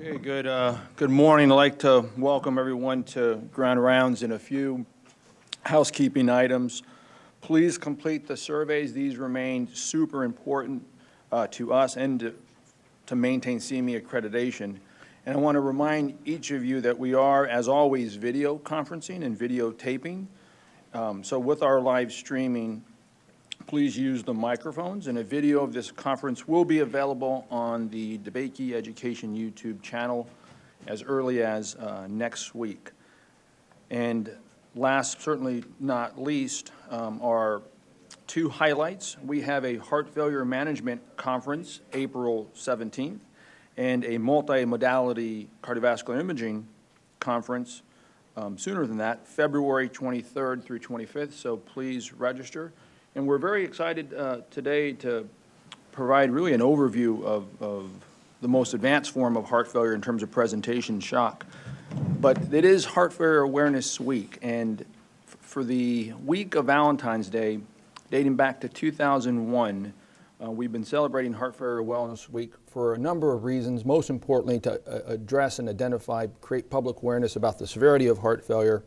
Okay, good morning. I'd like to welcome everyone to Grand Rounds and a few housekeeping items. Please complete the surveys. These remain super important to us and to maintain CME accreditation. And I want to remind each of you that we are, as always, video conferencing and videotaping. So with our live streaming, please use the microphones, and a video of this conference will be available on the DeBakey Education YouTube channel as early as next week. And last, certainly not least, are two highlights. We have a heart failure management conference April 17th and a multimodality cardiovascular imaging conference sooner than that, February 23rd through 25th, so please register. And we're very excited today to provide really an overview of the most advanced form of heart failure in terms of presentation, shock. But it is Heart Failure Awareness Week, and for the week of Valentine's Day, dating back to 2001, we've been celebrating Heart Failure Wellness Week for a number of reasons, most importantly to address and identify, create public awareness about the severity of heart failure,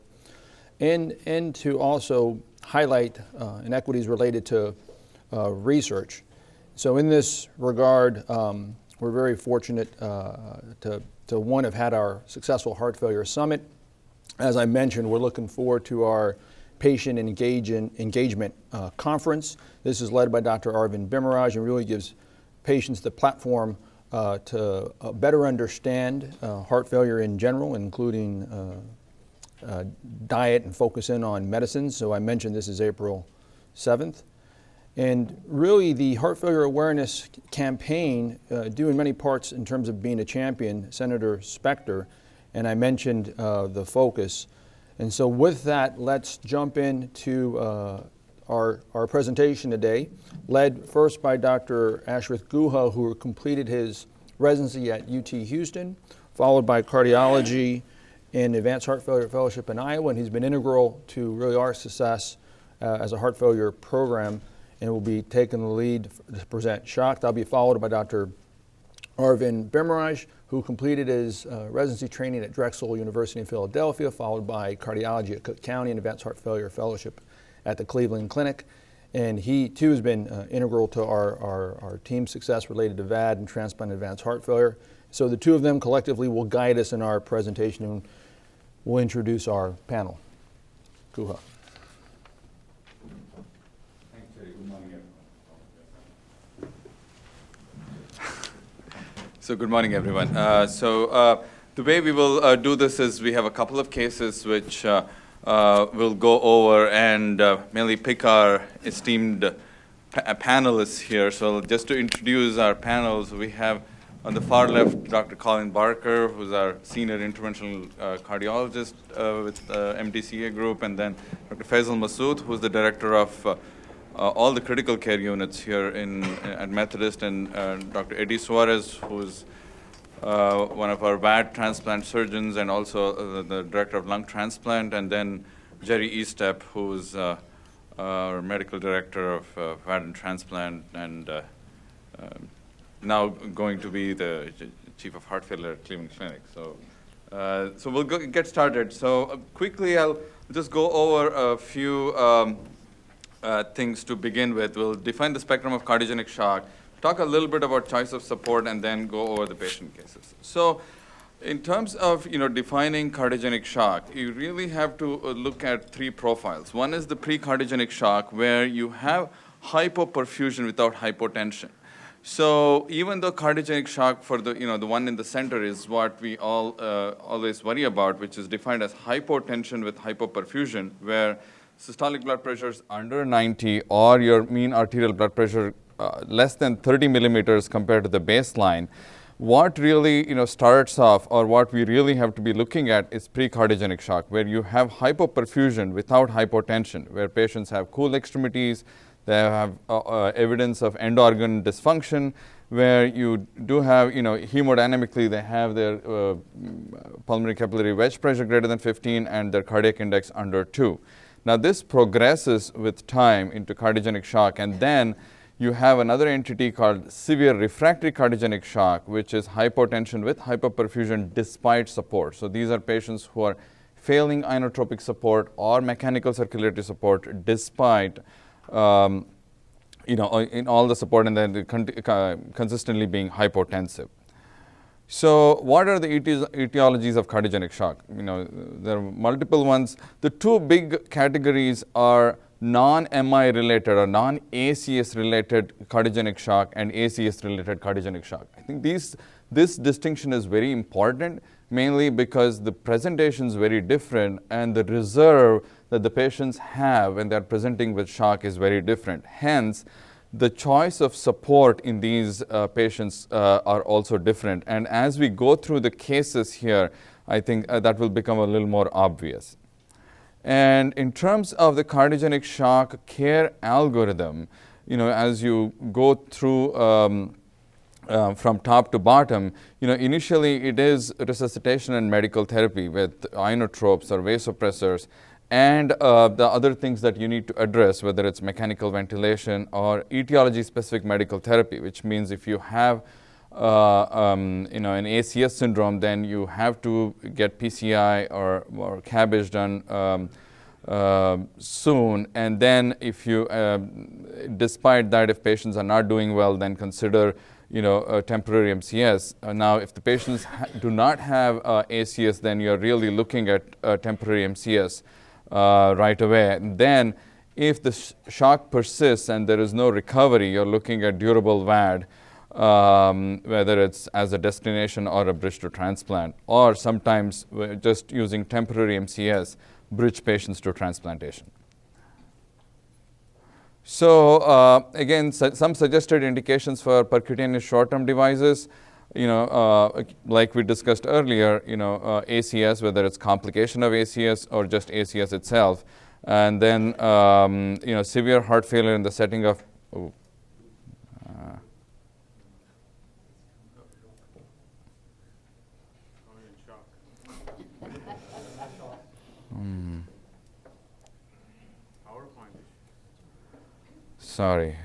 and to also highlight inequities related to research. So in this regard, we're very fortunate to have had our successful Heart Failure Summit. As I mentioned, we're looking forward to our Patient Engagement Conference. This is led by Dr. ARVIND BHIMARAJ and really gives patients the platform to better understand heart failure in general, including diet and focus in on medicines. So I mentioned this is April 7th. And really the Heart Failure Awareness Campaign, due in many parts in terms of being a champion, Senator Specter, and I mentioned the focus. And so with that, let's jump into our presentation today, led first by Dr. ASHRITH GUHA, who completed his residency at UT Houston, followed by cardiology in Advanced Heart Failure Fellowship in Iowa, and he's been integral to really our success as a heart failure program, and will be taking the lead to present shock. That'll be followed by Dr. ARVIND BHIMARAJ, who completed his residency training at Drexel University in Philadelphia, followed by cardiology at Cook County and Advanced Heart Failure Fellowship at the Cleveland Clinic. And he too has been integral to our team's success related to VAD and transplant advanced heart failure. So the two of them collectively will guide us in our presentation, and we'll introduce our panel. Guha. Thanks, Terry. Good morning, everyone. So good morning, everyone. The way we will do this is we have a couple of cases which we'll go over and mainly pick our esteemed panelists here. So just to introduce our panels, we have on the far left, Dr. Colin Barker, who's our senior interventional cardiologist with MDCA group, and then Dr. FAISAL MASUD, who's the director of all the critical care units here at Methodist, and Dr. Eddie SUAREZ, who's one of our VAD transplant surgeons and also the director of lung transplant, and then Jerry ESTEP, who's our medical director of VAD and transplant, and now going to be the chief of heart failure at Cleveland Clinic. So we'll get started. So quickly, I'll just go over a few things to begin with. We'll define the spectrum of cardiogenic shock, talk a little bit about choice of support, and then go over the patient cases. So in terms of defining cardiogenic shock, you really have to look at three profiles. One is the pre-cardiogenic shock, where you have hypoperfusion without hypotension. So even though cardiogenic shock for the one in the center is what we all always worry about, which is defined as hypotension with hypoperfusion, where systolic blood pressure is under 90 or your mean arterial blood pressure less than 30 millimeters compared to the baseline, what really starts off, or what we really have to be looking at, is pre-cardiogenic shock, where you have hypoperfusion without hypotension, where patients have cool extremities, they have evidence of end organ dysfunction, where you do have, hemodynamically, they have their pulmonary capillary wedge pressure greater than 15 and their cardiac index under 2. Now, this progresses with time into cardiogenic shock, and then you have another entity called severe refractory cardiogenic shock, which is hypotension with hypoperfusion despite support. So these are patients who are failing inotropic support or mechanical circulatory support despite in all the support, and then consistently being hypotensive. So what are the etiologies of cardiogenic shock? There are multiple ones. The two big categories are non-MI related or non-ACS related cardiogenic shock and ACS related cardiogenic shock. I think this distinction is very important, mainly because the presentation is very different and the reserve that the patients have when they're presenting with shock is very different. Hence, the choice of support in these patients are also different. And as we go through the cases here, I think that will become a little more obvious. And in terms of the cardiogenic shock care algorithm, as you go through from top to bottom, initially it is resuscitation and medical therapy with inotropes or vasopressors, and the other things that you need to address, whether it's mechanical ventilation or etiology-specific medical therapy, which means if you have an ACS syndrome, then you have to get PCI or CABG done soon. And then if you, despite that, if patients are not doing well, then consider temporary MCS. Now, if the patients do not have ACS, then you're really looking at temporary MCS right away. And then if the shock persists and there is no recovery, you're looking at durable VAD, whether it's as a destination or a bridge to transplant, or sometimes just using temporary MCS, bridge patients to transplantation. So again, some suggested indications for percutaneous short-term devices, like we discussed earlier, ACS, whether it's complication of ACS or just ACS itself, and then severe heart failure in the setting of sorry.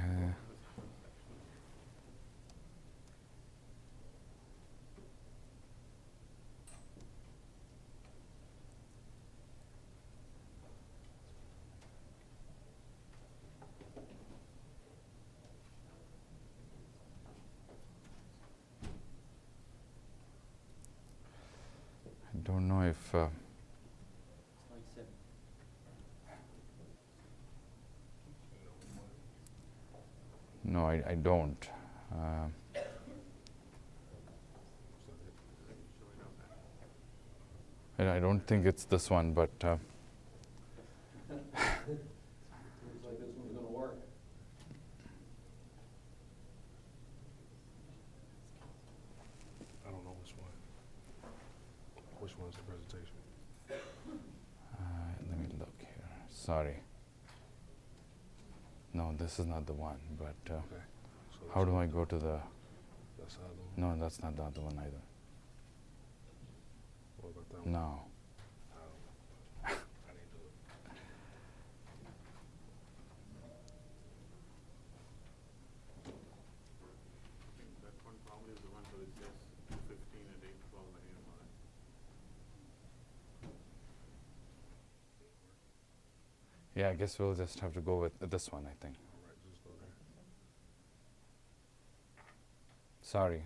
I don't know if no, I don't. I don't think it's this one, but Looks like this one's going to work. I don't know which one. Which one's the presentation? let me look here. Sorry. No, this is not the one, but Okay. So how do I go to the... that's the other one? No, that's not the other one either. What about that one? No. I didn't do it. That one probably is the one that is just 215 and 812 AMI. Yeah, I guess we'll just have to go with this one, I think. All right, just go there. Sorry.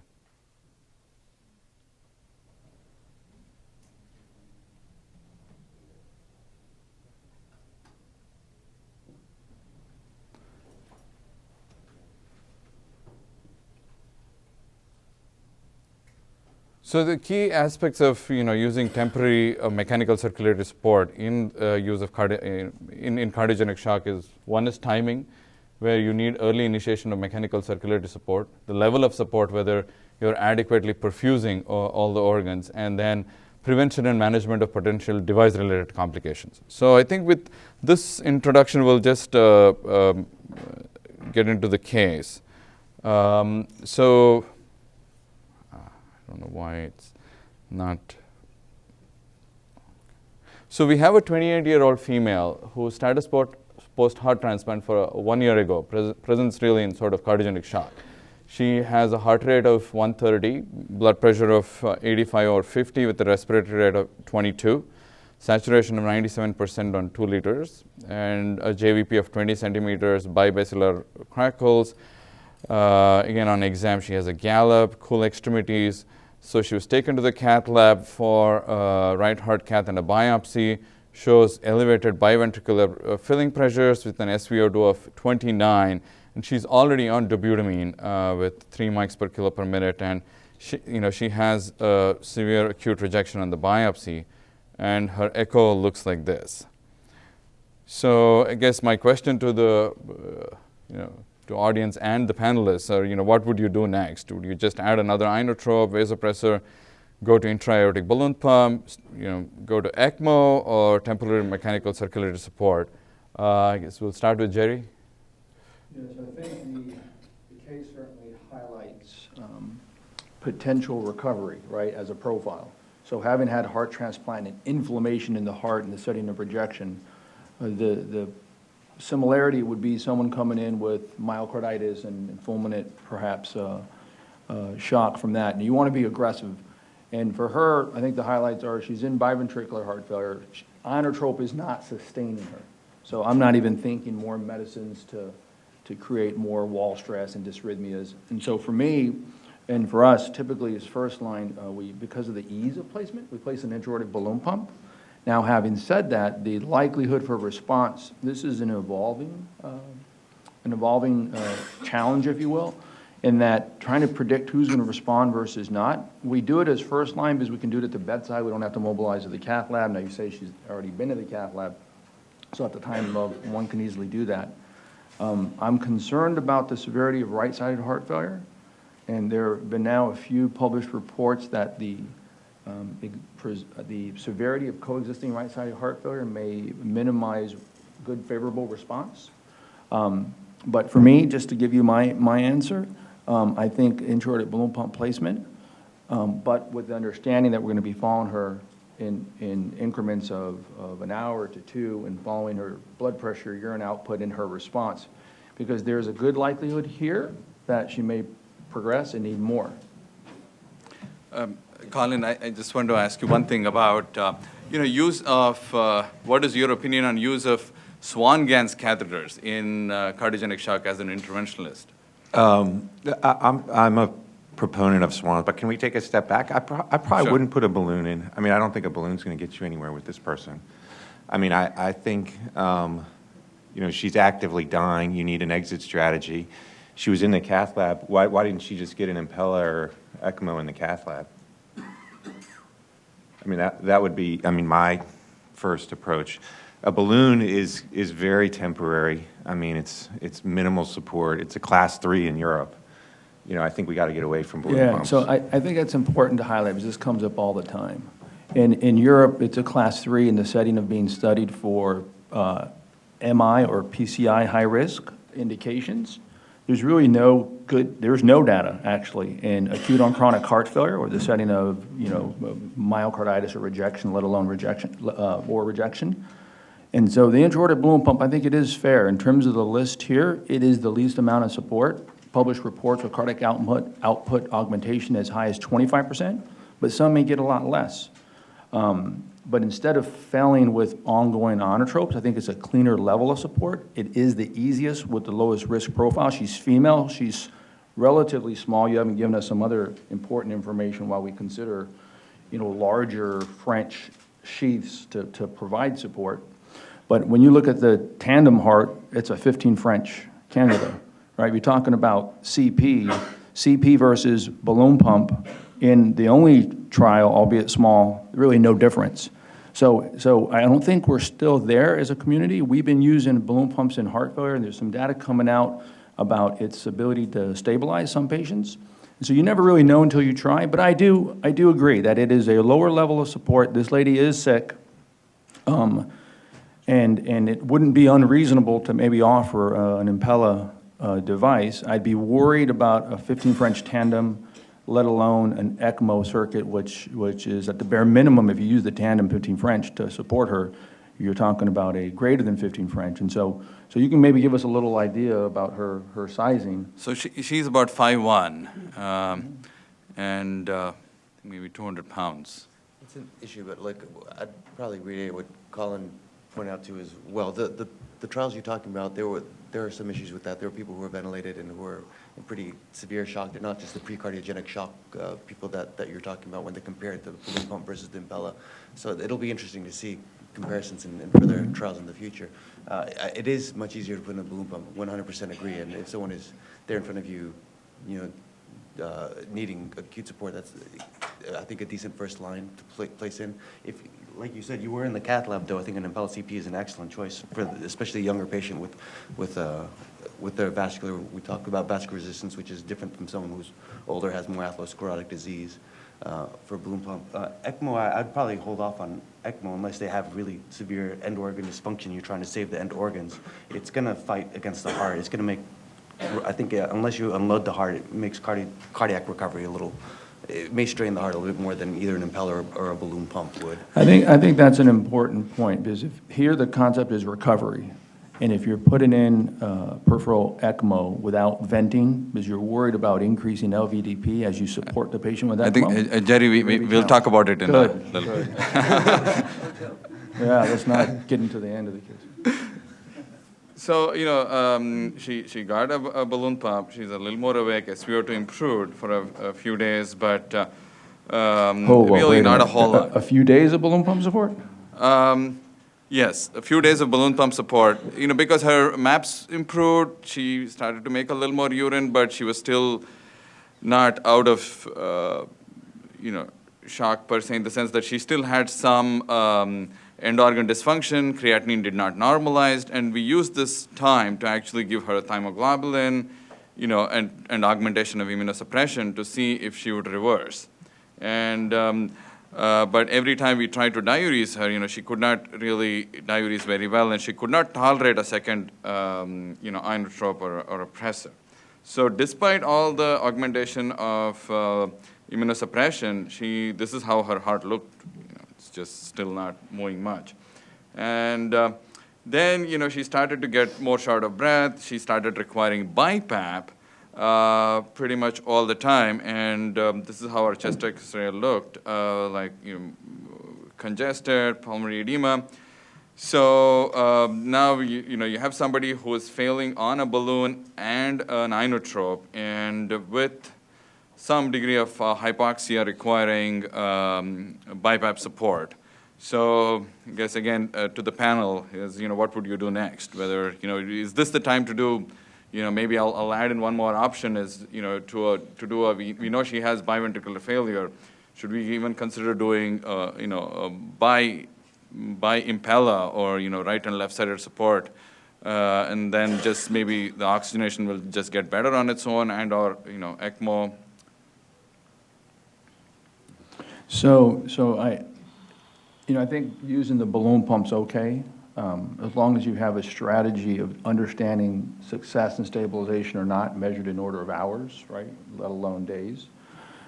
So the key aspects of using temporary mechanical circulatory support in use of in cardiogenic shock is, one is timing, where you need early initiation of mechanical circulatory support, the level of support, whether you're adequately perfusing all the organs, and then prevention and management of potential device-related complications. So I think with this introduction, we'll just get into the case. I don't know why it's not. So we have a 28-year-old female whose status post-heart transplant for 1 year ago, presents really in sort of cardiogenic shock. She has a heart rate of 130, blood pressure of 85 or 50 with a respiratory rate of 22, saturation of 97% on 2 liters, and a JVP of 20 centimeters, bibasilar crackles. Again, on exam, she has a gallop, cool extremities. So she was taken to the cath lab for right heart cath and a biopsy. Shows elevated biventricular filling pressures with an SVO2 of 29, and she's already on dobutamine with 3 mics per kilo per minute, and she has a severe acute rejection on the biopsy, and her echo looks like this. So I guess my question to the to audience and the panelists are, what would you do next? Would you just add another inotrope, vasopressor, go to intra-aortic balloon pump, go to ECMO, or temporary mechanical circulatory support? I guess we'll start with Jerry. Yes, I think the case certainly highlights potential recovery, right, as a profile. So having had heart transplant and inflammation in the heart in the setting of rejection, the similarity would be someone coming in with myocarditis and fulminant, perhaps shock from that. And you want to be aggressive. And for her, I think the highlights are she's in biventricular heart failure. Inotrope is not sustaining her. So I'm not even thinking more medicines to create more wall stress and dysrhythmias. And so for me, and for us, typically as first line, because of the ease of placement, we place an intra-aortic balloon pump. Now, having said that, the likelihood for response, this is an evolving challenge, if you will, in that trying to predict who's going to respond versus not. We do it as first line because we can do it at the bedside. We don't have to mobilize to the cath lab. Now, you say she's already been to the cath lab, so at the time of one can easily do that. I'm concerned about the severity of right-sided heart failure, and there have been now a few published reports that the severity of coexisting right-sided heart failure may minimize good favorable response. But for me, just to give you my answer, I think intra-aortic balloon pump placement, but with the understanding that we're going to be following her in increments of an hour to 2 and following her blood pressure, urine output, and her response, because there's a good likelihood here that she may progress and need more. Colin, I just want to ask you one thing about use of, what is your opinion on use of Swan-Ganz catheters in cardiogenic shock as an interventionalist? I'm a proponent of swans, but can we take a step back? I probably Sure. wouldn't put a balloon in. I mean, I don't think a balloon's going to get you anywhere with this person. I mean, I think, she's actively dying. You need an exit strategy. She was in the cath lab. Why didn't she just get an Impella or ECMO in the cath lab? I mean, that would be, my first approach. A balloon is very temporary. I mean, it's minimal support. It's a class 3 in Europe. I think we got to get away from balloon pumps. So I think that's important to highlight because this comes up all the time. In Europe, it's a class 3 in the setting of being studied for MI or PCI high risk indications. There's really there's no data actually in acute on chronic heart failure or the setting of myocarditis or rejection, let alone rejection. And so the intra-aortic balloon pump, I think it is fair. In terms of the list here, it is the least amount of support. Published reports with cardiac output augmentation as high as 25%, but some may get a lot less. But instead of failing with ongoing inotropes, I think it's a cleaner level of support. It is the easiest with the lowest risk profile. She's female. She's relatively small. You haven't given us some other important information while we consider, larger French sheaths to provide support. But when you look at the tandem heart, it's a 15 French cannula, right? You're talking about CP versus balloon pump. In the only trial, albeit small, really no difference. So I don't think we're still there as a community. We've been using balloon pumps in heart failure, and there's some data coming out about its ability to stabilize some patients. And so you never really know until you try, but I do agree that it is a lower level of support. This lady is sick. And it wouldn't be unreasonable to maybe offer an Impella device. I'd be worried about a 15 French tandem, let alone an ECMO circuit, which is at the bare minimum, if you use the tandem 15 French to support her, you're talking about a greater than 15 French. And so you can maybe give us a little idea about her sizing. So she's about 5'1", and maybe 200 pounds. It's an issue, but like, I'd probably reiterate what Colin pointed out too as well. The trials you're talking about, there are some issues with that. There are people who are ventilated and who are in pretty severe shock. They're not just the pre-cardiogenic shock people that you're talking about when they compare it to the balloon pump versus the Impella. So it'll be interesting to see comparisons in further trials in the future. It is much easier to put in a balloon pump, 100% agree. And if someone is there in front of you, needing acute support, that's, I think, a decent first line to place in. If, like you said, you were in the cath lab, though, I think an Impella CP is an excellent choice for especially a younger patient with their vascular. We talked about vascular resistance, which is different from someone who's older, has more atherosclerotic disease. For balloon pump, ECMO, I'd probably hold off on ECMO unless they have really severe end organ dysfunction. You're trying to save the end organs. It's going to fight against the heart. It's going to make, I think, unless you unload the heart, it makes cardiac recovery a little. It may strain the heart a little bit more than either an Impella or a balloon pump would. I think that's an important point, because here the concept is recovery. And if you're putting in peripheral ECMO without venting, because you're worried about increasing LVDP as you support the patient with ECMO. I think, Jerry, we'll talk about it in a Good, little bit. Yeah, let's not get into the end of the case. So, she got a balloon pump. She's a little more awake. SpO2 improved for a few days, but really not a whole lot. A few days of balloon pump support? Yes, a few days of balloon pump support. Because her MAPS improved, she started to make a little more urine, but she was still not out of, shock per se, in the sense that she still had some end organ dysfunction. Creatinine did not normalize, and we used this time to actually give her thymoglobulin, and augmentation of immunosuppression to see if she would reverse. And but every time we tried to diurese her, she could not really diurese very well, and she could not tolerate a second, inotrope or a pressor. So despite all the augmentation of immunosuppression, this is how her heart looked. It's just still not moving much. And then, she started to get more short of breath. She started requiring BiPAP pretty much all the time, and this is how our chest X-ray looked, congested, pulmonary edema. So now you have somebody who is failing on a balloon and an inotrope, and with some degree of hypoxia requiring BiPAP support. So I guess again to the panel is what would you do next? Whether is this the time to do? Maybe I'll add in one more option is, we know she has biventricular failure. Should we even consider doing, by Impella or, right and left-sided support? And then just maybe the oxygenation will just get better on its own and or, ECMO. So I think using the balloon pump's okay. As long as you have a strategy of understanding success and stabilization or not measured in order of hours, right, let alone days.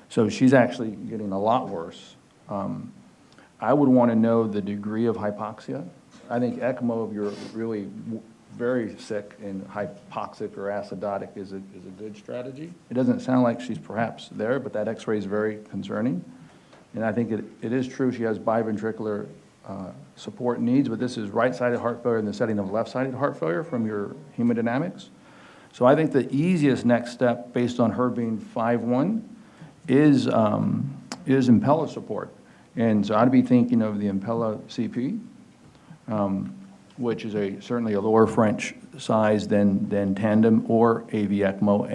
So she's actually getting a lot worse. I would want to know the degree of hypoxia. I think ECMO, if you're really very sick and hypoxic or acidotic, is a good strategy. It doesn't sound like she's perhaps there, but that X-ray is very concerning. And I think it is true she has biventricular support needs, but this is right-sided heart failure in the setting of left-sided heart failure from your hemodynamics. So I think the easiest next step, based on her being 5'1", is Impella support. And so I'd be thinking of the Impella CP, which is certainly a lower French size than Tandem or AV ECMO.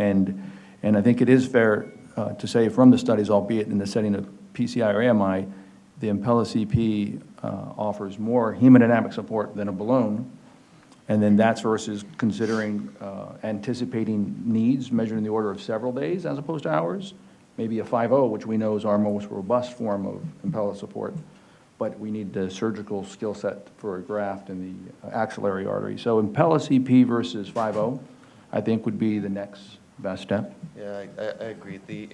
And I think it is fair to say from the studies, albeit in the setting of PCI or AMI, the Impella CP offers more hemodynamic support than a balloon, and then that's versus considering anticipating needs measured in the order of several days as opposed to hours. Maybe a 5.0, which we know is our most robust form of Impella support, but we need the surgical skill set for a graft in the axillary artery. So Impella CP versus 5.0, I think would be the next best step. Yeah, I agree. The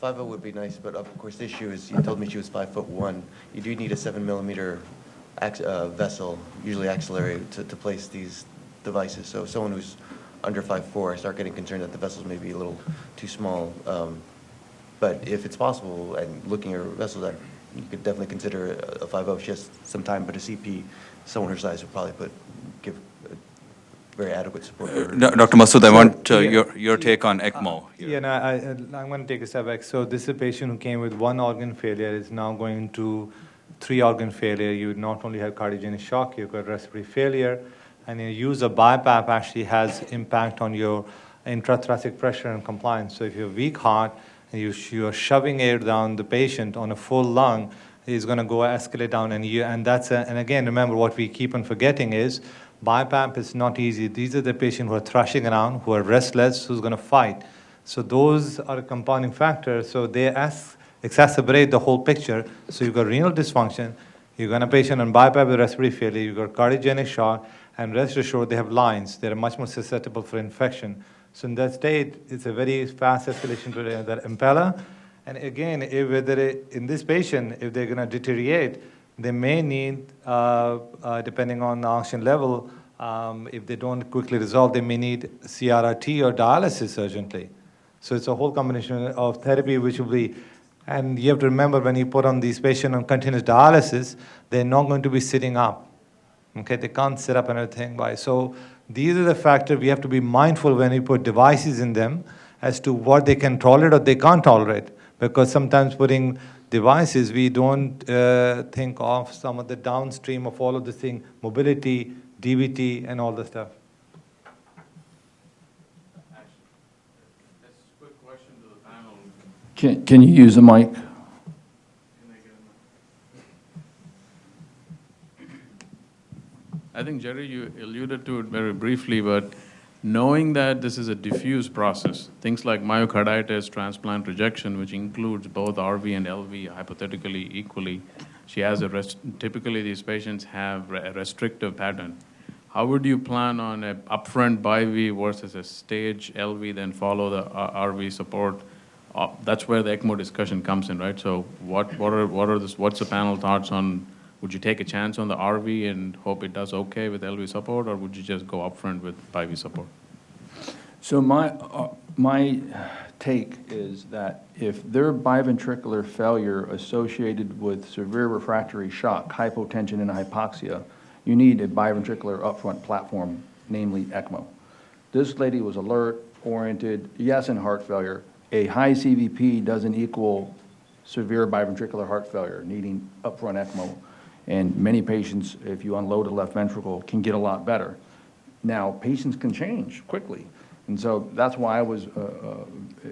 5.0 would be nice, but of course the issue is, you told me she was 5'1". You do need a 7 millimeter vessel, usually axillary, to place these devices. So someone who's under 5'4", I start getting concerned that the vessels may be a little too small. But if it's possible, and looking at a vessel, that you could definitely consider a 5'0". She has some time, but a CP, someone her size would probably give very adequate support. Dr. Masud, I want your take on ECMO. Here. Yeah, no, I'm going to take a step back. So this is a patient who came with 1 organ failure, is now going to 3 organ failure. You not only have cardiogenic shock, you've got respiratory failure, and your use of BiPAP actually has impact on your intrathoracic pressure and compliance. So if you have weak heart, and you are shoving air down the patient on a full lung, is going to go escalate down. And that's and again, remember what we keep on forgetting is BiPAP is not easy. These are the patients who are thrashing around, who are restless, who's going to fight. So those are a compounding factor. So they exacerbate the whole picture. So you've got renal dysfunction, you've got a patient on BiPAP with respiratory failure, you've got cardiogenic shock, and rest assured they have lines. They're much more susceptible for infection. So in that state, it's a very fast escalation to that impeller. And again, in this patient, if they're going to deteriorate, they may need, depending on the oxygen level, if they don't quickly resolve, they may need CRRT or dialysis urgently. So it's a whole combination of therapy which will be, and you have to remember when you put on these patients on continuous dialysis, they're not going to be sitting up. Okay, they can't sit up and everything. So these are the factors we have to be mindful when we put devices in them as to what they can tolerate or they can't tolerate. Because sometimes putting devices, we don't think of some of the downstream of all of the things, mobility, DVT, and all the stuff. Just a quick question to the panel. Can you use the mic? I think, Jerry, you alluded to it very briefly, but knowing that this is a diffuse process, things like myocarditis, transplant rejection, which includes both RV and LV hypothetically equally, she has typically these patients have a restrictive pattern. How would you plan on an upfront BiV versus a stage LV, then follow the RV support? That's where the ECMO discussion comes in, right? So what's the panel thoughts on? Would you take a chance on the RV and hope it does okay with LV support, or would you just go upfront with BiV support? So my take is that if their biventricular failure associated with severe refractory shock, hypotension, and hypoxia, you need a biventricular upfront platform, namely ECMO. This lady was alert, oriented, yes, in heart failure. A high CVP doesn't equal severe biventricular heart failure, needing upfront ECMO. And many patients, if you unload the left ventricle, can get a lot better. Now, patients can change quickly. And so that's why I was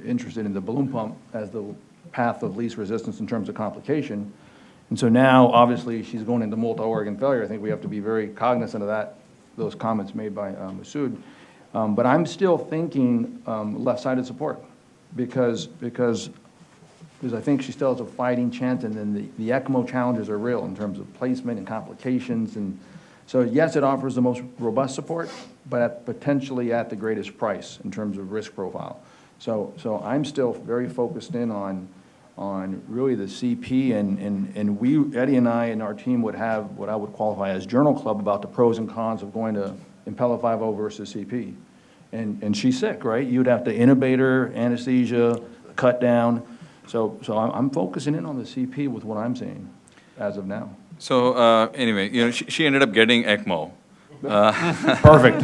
interested in the balloon pump as the path of least resistance in terms of complication. And so now, obviously, she's going into multi-organ failure. I think we have to be very cognizant of that, those comments made by MASUD. But I'm still thinking left-sided support because I think she still has a fighting chance, and then the ECMO challenges are real in terms of placement and complications. And so, yes, it offers the most robust support, but potentially at the greatest price in terms of risk profile. So I'm still very focused in on really the CP, and we, Eddie and I and our team would have what I would qualify as journal club about the pros and cons of going to Impella 5.0 versus CP. And she's sick, right? You'd have to intubate her, anesthesia, cut down. So I'm focusing in on the CP with what I'm seeing as of now. So anyway, she ended up getting ECMO. Perfect.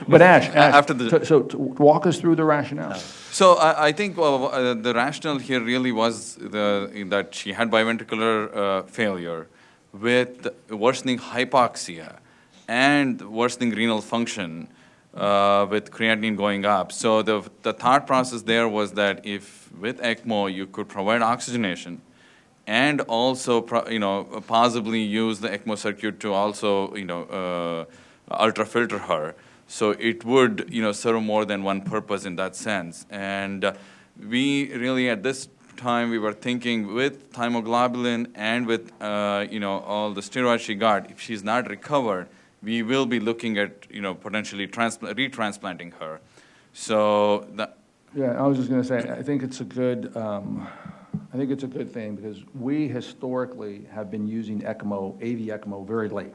But Ash, After the so walk us through the rationale. So I think the rationale here really was that she had biventricular failure with worsening hypoxia and worsening renal function with creatinine going up. So the thought process there was that if with ECMO you could provide oxygenation and also possibly use the ECMO circuit to also ultrafilter her. So it would serve more than one purpose in that sense. And we really at this time we were thinking with thymoglobulin and with all the steroids she got, if she's not recovered, we will be looking at potentially retransplanting her. So that. Yeah, I was just going to say, I think it's a good I think it's a good thing because we historically have been using ECMO, AV ECMO, very late.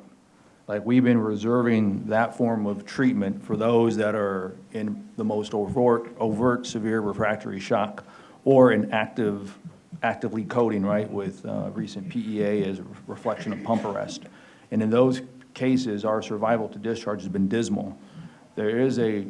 Like, we've been reserving that form of treatment for those that are in the most overt severe refractory shock or in actively coding, right, with recent PEA as a reflection of pump arrest. And in those cases, our survival to discharge has been dismal. There is a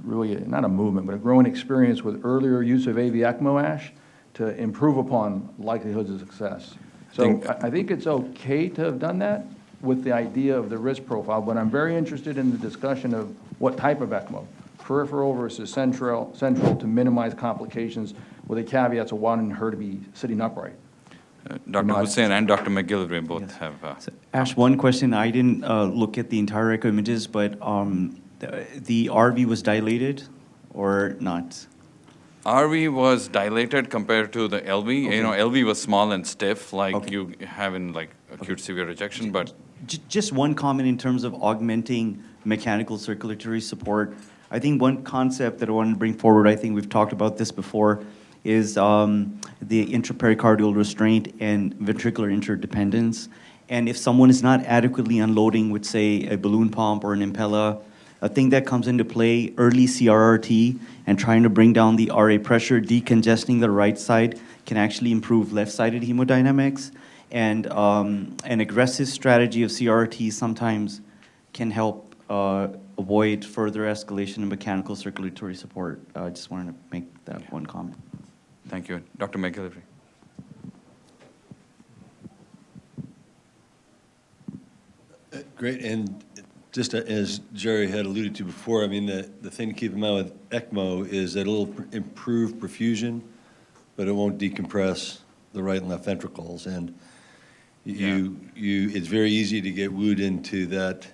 really, not a movement, but a growing experience with earlier use of AV ECMO, Ash, to improve upon likelihoods of success. So I think it's okay to have done that with the idea of the risk profile, but I'm very interested in the discussion of what type of ECMO, peripheral versus central to minimize complications, with the caveats of wanting her to be sitting upright. Dr. Hussain and Dr. McGillivray both have. So, Ash, one question. I didn't look at the entire echo images, but the RV was dilated or not? RV was dilated compared to the LV. Okay. You know, LV was small and stiff, like you have in like acute severe rejection, but. Just one comment in terms of augmenting mechanical circulatory support. I think one concept that I want to bring forward, I think we've talked about this before, is the intrapericardial restraint and ventricular interdependence. And if someone is not adequately unloading with, say, a balloon pump or an Impella, a thing that comes into play, early CRRT, and trying to bring down the RA pressure, decongesting the right side can actually improve left-sided hemodynamics. And an aggressive strategy of CRRT sometimes can help avoid further escalation of mechanical circulatory support. I just wanted to make that one comment. Thank you. Dr. McGillivray. Great, and just as Jerry had alluded to before, I mean, the thing to keep in mind with ECMO is that it'll improve perfusion, but it won't decompress the right and left ventricles. And it's very easy to get wooed into that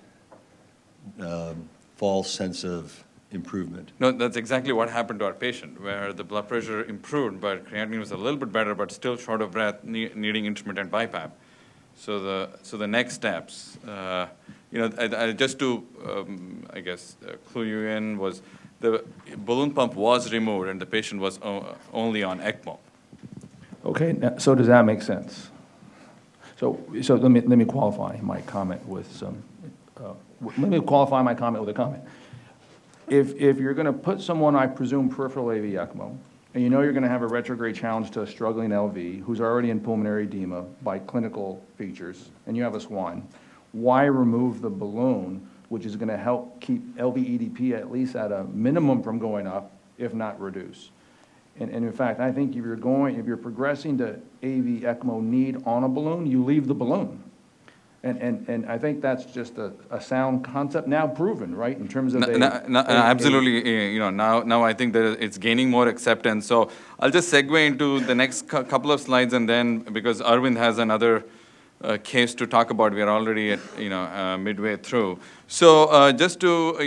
false sense of improvement. No, that's exactly what happened to our patient, where the blood pressure improved, but creatinine was a little bit better, but still short of breath, needing intermittent BiPAP. So the next steps, just to, I guess, clue you in, was the balloon pump was removed and the patient was only on ECMO. Okay, now, so does that make sense? So let me qualify my comment with some. Let me qualify my comment with a comment. If you're going to put someone, I presume, peripheral AV ECMO, and you know you're going to have a retrograde challenge to a struggling LV who's already in pulmonary edema by clinical features, and you have a SWAN, why remove the balloon, which is going to help keep LV EDP at least at a minimum from going up, if not reduce? And in fact, I think if you're progressing to AV ECMO need on a balloon, you leave the balloon. And I think that's just a sound concept now proven, right, in terms of absolutely. Now I think that it's gaining more acceptance. So I'll just segue into the next couple of slides, and then because Arvind has another case to talk about, we are already at midway through. So just to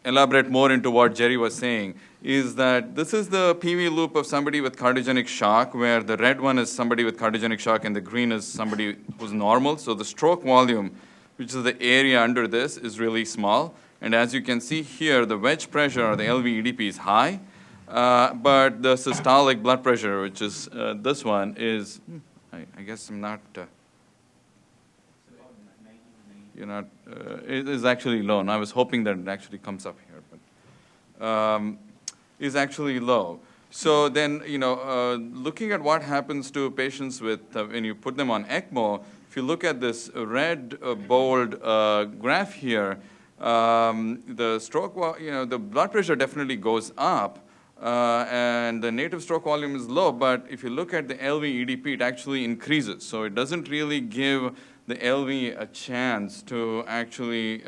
elaborate more into what Jerry was saying, is that this is the PV loop of somebody with cardiogenic shock, where the red one is somebody with cardiogenic shock and the green is somebody who's normal. So the stroke volume, which is the area under this, is really small. And as you can see here, the wedge pressure, or the LV EDP, is high, but the systolic blood pressure, which is this one, is, I guess I'm not, it is actually low. And I was hoping that it actually comes up here, but is actually low. So then, looking at what happens to patients with, when you put them on ECMO, if you look at this red bold graph here, the stroke, the blood pressure definitely goes up, and the native stroke volume is low, but if you look at the LV EDP, it actually increases. So it doesn't really give the LV a chance to actually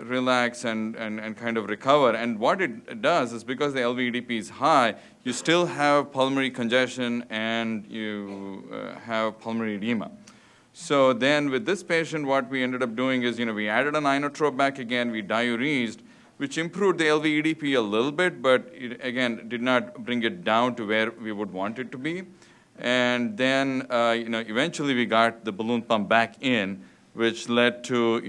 relax and kind of recover. And what it does is, because the LV EDP is high, you still have pulmonary congestion and you have pulmonary edema. So then with this patient, what we ended up doing is, we added an inotrope back again, we diuresed, which improved the LV EDP a little bit, but it, again, did not bring it down to where we would want it to be. And then, eventually we got the balloon pump back in, which led to,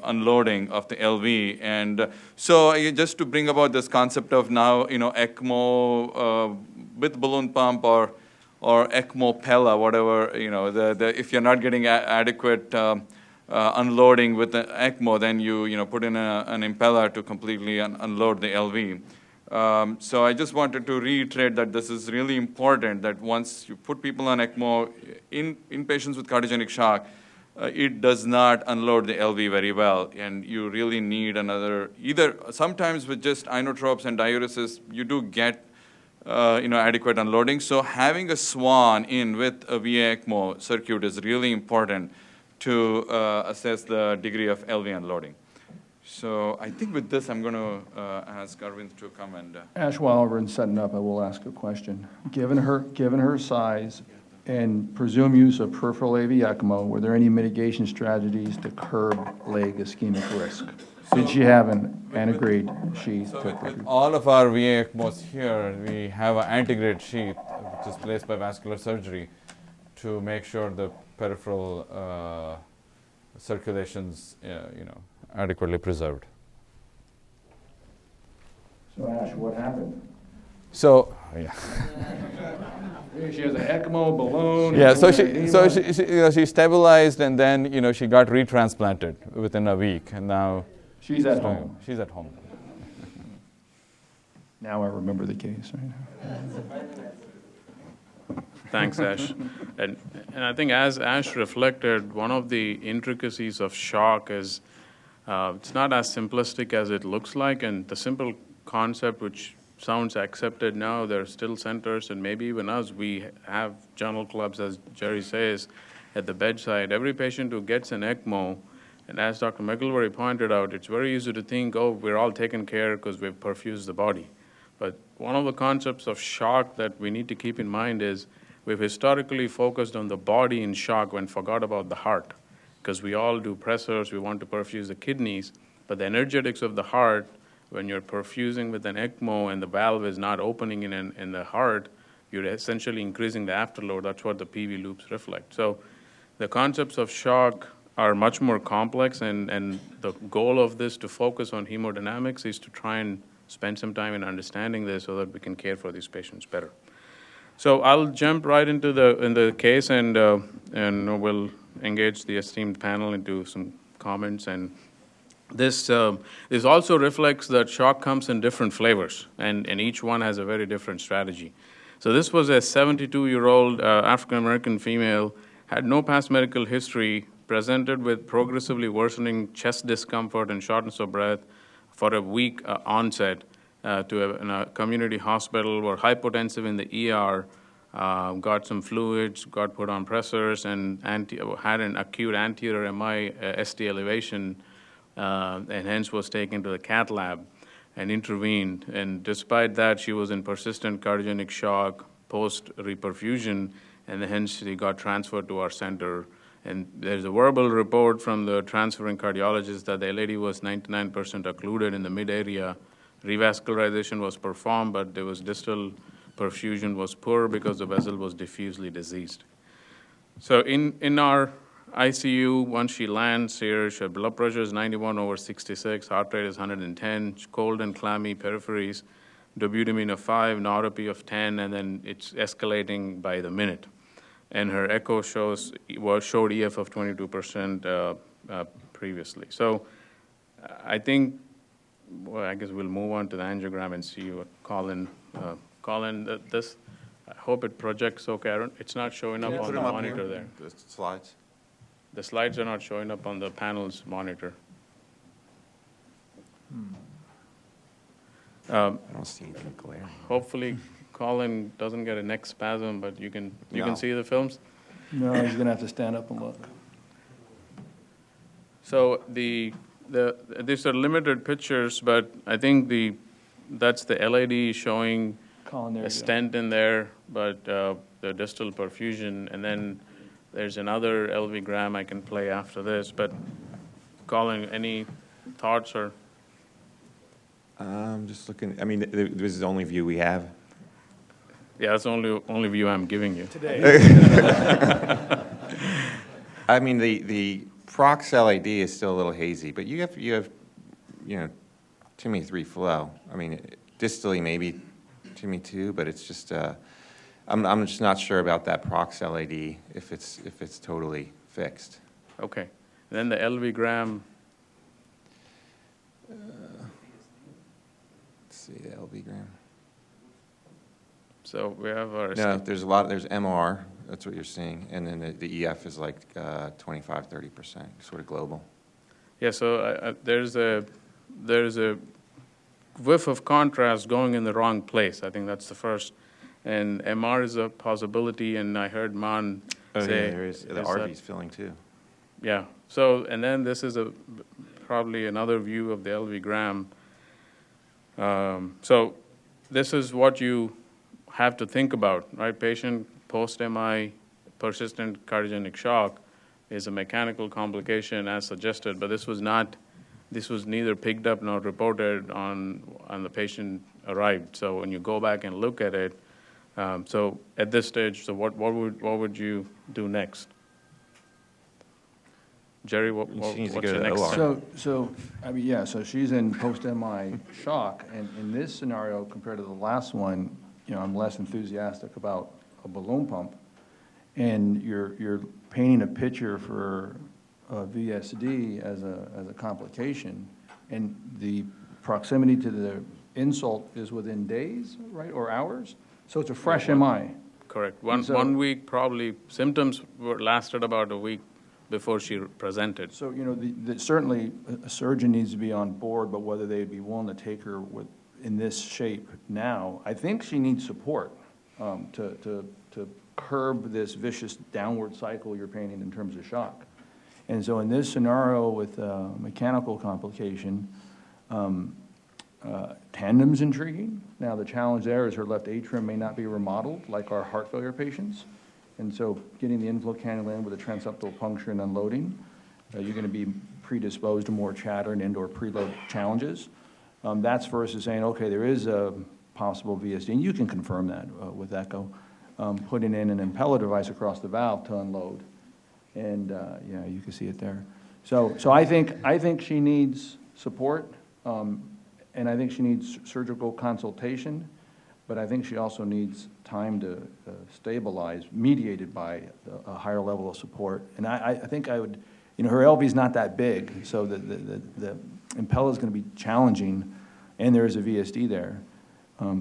unloading of the LV. And so just to bring about this concept of now, ECMO with balloon pump or ECMO Pella, whatever, if you're not getting adequate unloading with the ECMO, then you put in an impeller to completely unload the LV. So I just wanted to reiterate that this is really important, that once you put people on ECMO in patients with cardiogenic shock, it does not unload the LV very well, and you really need another, sometimes with just inotropes and diuresis, you do get adequate unloading. So having a SWAN in with a VA ECMO circuit is really important to assess the degree of LV unloading. So I think with this, I'm going to ask Arvind to come and. Ash, while Arvind's setting up, I will ask a question. Given her size and presumed use of peripheral AV ECMO, were there any mitigation strategies to curb leg ischemic risk? Did she have an antegrade sheath? So with all of our VA ECMOs here, we have an antegrade sheath, which is placed by vascular surgery, to make sure the peripheral circulation's, adequately preserved. So Ash, what happened? So, yeah. She has an ECMO balloon. Yeah, so she stabilized, and then, she got retransplanted within a week, and now she's at home. She's at home. Now I remember the case, right? Thanks, Ash. And I think as Ash reflected, one of the intricacies of shock is it's not as simplistic as it looks like, and the simple concept which sounds accepted now, there are still centers, and maybe even us, we have journal clubs, as Jerry says, at the bedside. Every patient who gets an ECMO, and as Dr. McGilvery pointed out, it's very easy to think, oh, we're all taken care of because we've perfused the body. But one of the concepts of shock that we need to keep in mind is we've historically focused on the body in shock and forgot about the heart, because we all do pressors, we want to perfuse the kidneys, but the energetics of the heart, when you're perfusing with an ECMO and the valve is not opening in the heart, you're essentially increasing the afterload. That's what the PV loops reflect. So the concepts of shock are much more complex, and the goal of this to focus on hemodynamics is to try and spend some time in understanding this so that we can care for these patients better. So I'll jump right into the case, and we'll engage the esteemed panel into some comments. And this also reflects that shock comes in different flavors, and each one has a very different strategy. So this was a 72-year-old African-American female, had no past medical history, presented with progressively worsening chest discomfort and shortness of breath for a week onset in a community hospital, were hypotensive in the ER, got some fluids, got put on pressors, and had an acute anterior MI ST elevation, and hence was taken to the cath lab and intervened. And despite that, she was in persistent cardiogenic shock post-reperfusion, and hence she got transferred to our center. And there's a verbal report from the transferring cardiologist that the LAD was 99% occluded in the mid-area. Revascularization was performed, but there was distal perfusion was poor because the vessel was diffusely diseased. So in our ICU, once she lands here, her blood pressure is 91/66, heart rate is 110, cold and clammy peripheries, dobutamine of 5, neuropathy of 10, and then it's escalating by the minute. And her echo showed EF of 22% previously. So I think, well, I guess we'll move on to the angiogram and see what Colin, this, I hope it projects okay. It's not showing up on the monitor there. The slides? The slides are not showing up on the panel's monitor. I don't see anything glaring. Hopefully Colin doesn't get a neck spasm, but you can No. see the films. No, he's going to have to stand up and look. So these are limited pictures, but I think that's the LAD showing Colin, there a you go. stent in there, but the distal perfusion, and then there's another LV gram I can play after this. But Colin, any thoughts or? I'm just looking, I mean, this is the only view we have. Yeah, that's the only view I'm giving you. Today. I mean, the Prox LAD is still a little hazy, but you have, TIMI 3 flow. I mean, distally maybe TIMI 2, but it's just, I'm just not sure about that Prox LAD if it's totally fixed. Okay. And then the LV gram, Let's see, the LV gram. so we have our... No, there's MR, that's what you're seeing, and then the EF is like 25-30%, sort of global. Yeah, so there's a whiff of contrast going in the wrong place. I think that's the first. And MR is a possibility, and I heard Man Oh, say... yeah, there is. The RV's filling too. Yeah. So, and then this is probably another view of the LV gram. So this is what you have to think about, right? Patient post-MI, persistent cardiogenic shock is a mechanical complication as suggested, but this was neither picked up nor reported on the patient arrived. So when you go back and look at it, so at this stage, so what would you do next? Jerry, what's your next step? So, I mean, yeah, so she's in post-MI shock, and in this scenario, compared to the last one, I'm less enthusiastic about a balloon pump, and you're painting a picture for VSD as a complication, and the proximity to the insult is within days, right, or hours? So it's a fresh MI. Correct. One week, probably, symptoms lasted about a week before she presented. So, certainly a surgeon needs to be on board, but whether they'd be willing to take her in this shape now, I think she needs support to curb this vicious downward cycle you're painting in terms of shock. And so in this scenario with mechanical complication, tandem's intriguing. Now the challenge there is her left atrium may not be remodeled like our heart failure patients. And so getting the inflow cannula in with a transeptal puncture and unloading, you're going to be predisposed to more chatter and indoor preload challenges. That's versus saying, okay, there is a possible VSD, and you can confirm that with echo, putting in an impeller device across the valve to unload. And yeah, you can see it there. So I think she needs support, and I think she needs surgical consultation, but I think she also needs time to stabilize, mediated by a higher level of support. And I think I would, her LV is not that big, so the impeller is going to be challenging, and there is a VSD there.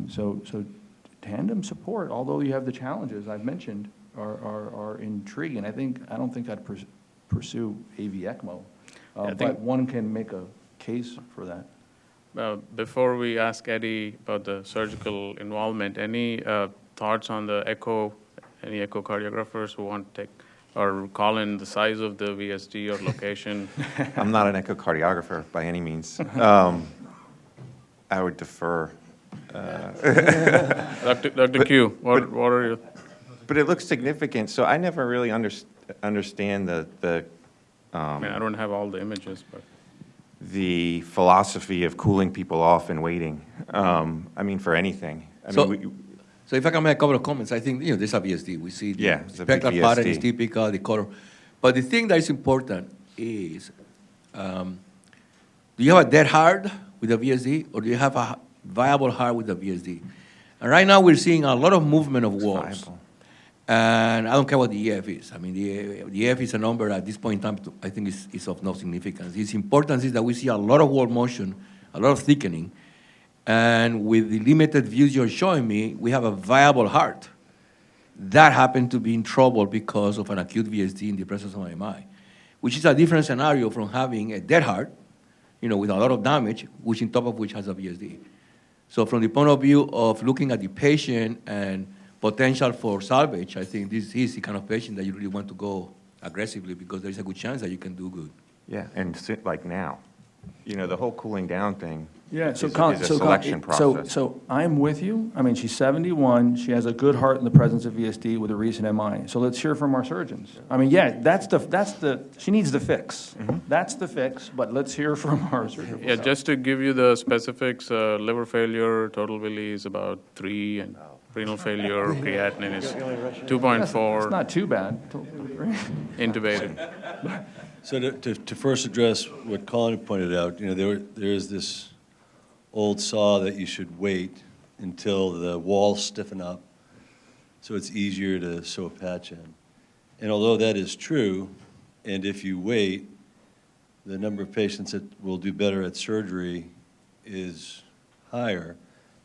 So tandem support, although you have the challenges I've mentioned, are intriguing. I don't think I'd pursue AV ECMO, but one can make a case for that. Before we ask Eddie about the surgical involvement, any thoughts on the echo, any echocardiographers who want to take or call in the size of the VSD or location? I'm not an echocardiographer by any means. I would defer. Dr. Q, what are you? But it looks significant, so I never really understand the I mean, I don't have all the images, but the philosophy of cooling people off and waiting. I mean, for anything. So if I can make a couple of comments, I think, there's a VSD. We see the spectral pattern is typical, the color. But the thing that is important is, do you have a dead heart with a VSD, or do you have a viable heart with a VSD? And right now we're seeing a lot of movement of walls. Viable. And I don't care what the EF is. I mean, the EF is a number at this point in time, I think is of no significance. Its importance is that we see a lot of wall motion, a lot of thickening, and with the limited views you're showing me, we have a viable heart. That happened to be in trouble because of an acute VSD in the presence of an MI, which is a different scenario from having a dead heart, with a lot of damage, which on top of which has a VSD. So from the point of view of looking at the patient and potential for salvage, I think this is the kind of patient that you really want to go aggressively because there's a good chance that you can do good. Yeah, and like now. The whole cooling down thing is a Colin, selection process. So I'm with you. I mean, she's 71. She has a good heart in the presence of VSD with a recent MI. So let's hear from our surgeons. I mean, yeah, she needs the fix. Mm-hmm. That's the fix, but let's hear from our surgeons. yeah, just to give you the specifics, liver failure, total Willi is about 3, and renal failure, creatinine is 2.4. It's not too bad. Intubated. So to first address what Colin had pointed out, there is this old saw that you should wait until the walls stiffen up so it's easier to sew a patch in. And although that is true, and if you wait, the number of patients that will do better at surgery is higher.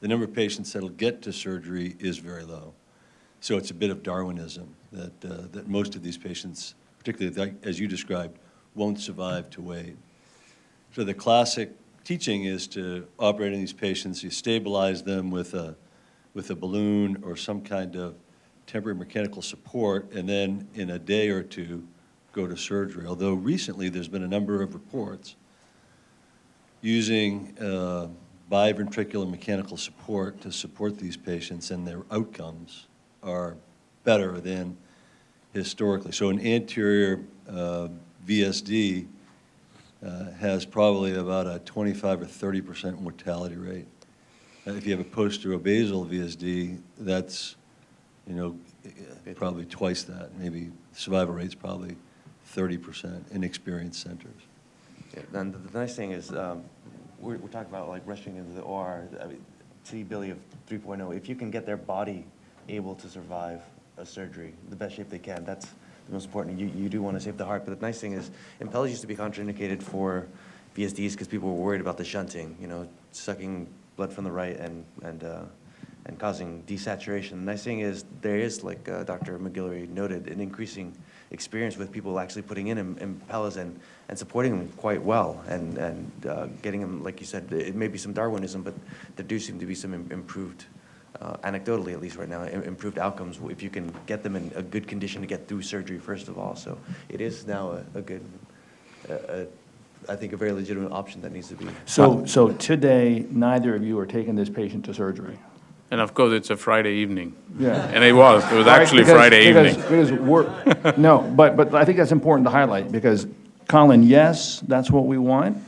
The number of patients that will get to surgery is very low. So it's a bit of Darwinism that most of these patients, particularly as you described, won't survive to wait. So the classic teaching is to operate on these patients, you stabilize them with a balloon or some kind of temporary mechanical support, and then in a day or two, go to surgery. Although recently there's been a number of reports using biventricular mechanical support to support these patients, and their outcomes are better than historically. So an anterior VSD has probably about a 25 or 30% mortality rate. If you have a posterior basal VSD, that's probably twice that. Maybe survival rate's probably 30% in experienced centers. Yeah, and the nice thing is, we're talking about like rushing into the OR. I mean, C-Billy of 3.0. If you can get their body able to survive a surgery, the best shape they can, that's the most important. You do want to save the heart, but the nice thing is, Impella used to be contraindicated for VSDs because people were worried about the shunting, sucking blood from the right and causing desaturation. The nice thing is there is, like Dr. McGillary noted, an increasing experience with people actually putting in Impellas and supporting them quite well and getting them, like you said, it may be some Darwinism, but there do seem to be some improved, anecdotally at least right now, improved outcomes if you can get them in a good condition to get through surgery first of all. So it is now a good, I think a very legitimate option that needs to be. So today, neither of you are taking this patient to surgery? And of course, it's a Friday evening. Yeah. And it was actually Friday evening. No, but I think that's important to highlight because, Colin, yes, that's what we want.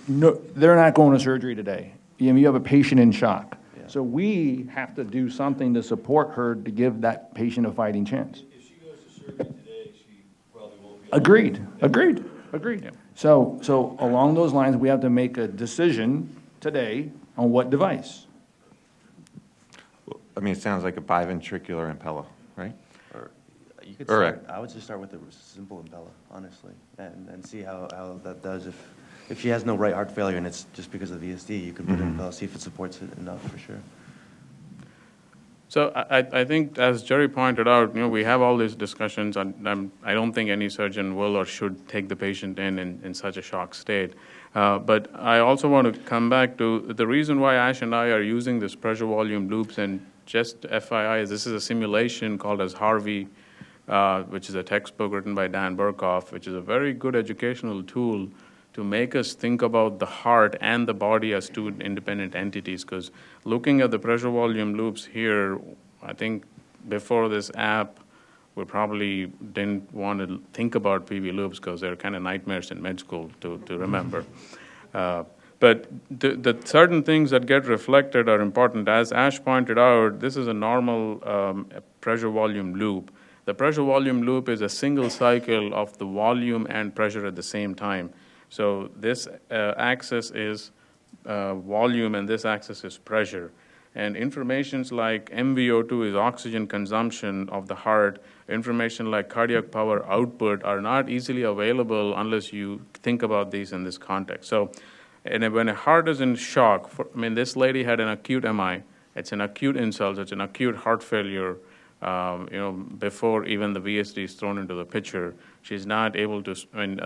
No, they're not going to surgery today. You have a patient in shock. Yeah. So we have to do something to support her to give that patient a fighting chance. If she goes to surgery today, she probably won't be. Agreed. Yeah. So along those lines, we have to make a decision today on what device. I mean, it sounds like a biventricular Impella, right? Or you could Or start, I would just start with a simple Impella, honestly, and see how that does. If she has no right heart failure and it's just because of VSD, you could put an Impella, see if it supports it enough for sure. So I think, as Jerry pointed out, we have all these discussions, and I don't think any surgeon will or should take the patient in such a shock state. But I also want to come back to the reason why Ash and I are using this pressure volume loops, and just FYI, this is a simulation called as Harvey, which is a textbook written by Dan Burkhoff, which is a very good educational tool to make us think about the heart and the body as two independent entities. Because looking at the pressure volume loops here, I think before this app, we probably didn't want to think about PV loops because they're kind of nightmares in med school to remember. But the certain things that get reflected are important. As Ash pointed out, this is a normal pressure volume loop. The pressure volume loop is a single cycle of the volume and pressure at the same time. So this axis is volume and this axis is pressure. And informations like MVO2 is oxygen consumption of the heart. Information like cardiac power output are not easily available unless you think about these in this context. So and when a heart is in shock, this lady had an acute MI. It's an acute insult. It's an acute heart failure. Before even the VSD is thrown into the picture, she's not able to.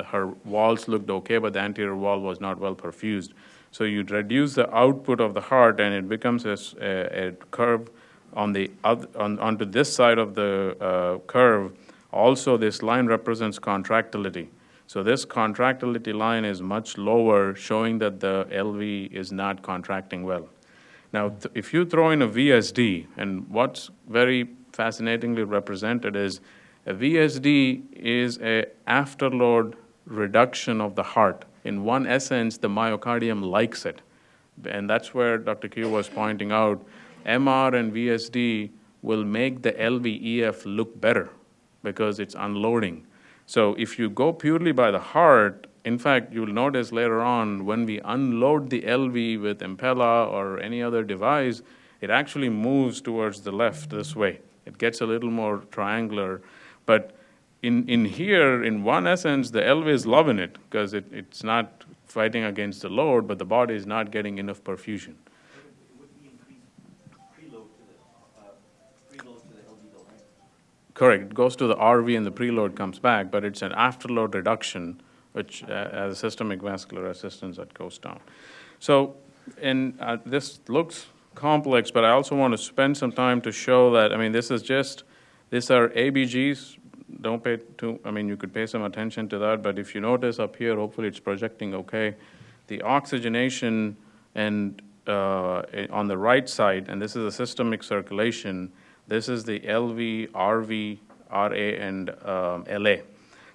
Her walls looked okay, but the anterior wall was not well perfused. So you'd reduce the output of the heart, and it becomes a curve on the onto this side of the curve. Also, this line represents contractility. So this contractility line is much lower, showing that the LV is not contracting well. Now, if you throw in a VSD, and what's very fascinatingly represented is a VSD is a afterload reduction of the heart. In one essence, the myocardium likes it. And that's where Dr. Q was pointing out, MR and VSD will make the LVEF look better because it's unloading. So if you go purely by the heart, in fact, you'll notice later on when we unload the LV with Impella or any other device, it actually moves towards the left this way. It gets a little more triangular. But in here, in one essence, the LV is loving it because it's not fighting against the load, but the body is not getting enough perfusion. Correct. It goes to the RV and the preload comes back, but it's an afterload reduction, which as systemic vascular assistance that goes down. So, and this looks complex, but I also want to spend some time to show that, I mean, these are ABGs. Don't pay too, I mean, you could pay some attention to that, but if you notice up here, hopefully it's projecting okay. The oxygenation and on the right side, and this is the systemic circulation, this is the LV, RV, RA, and LA.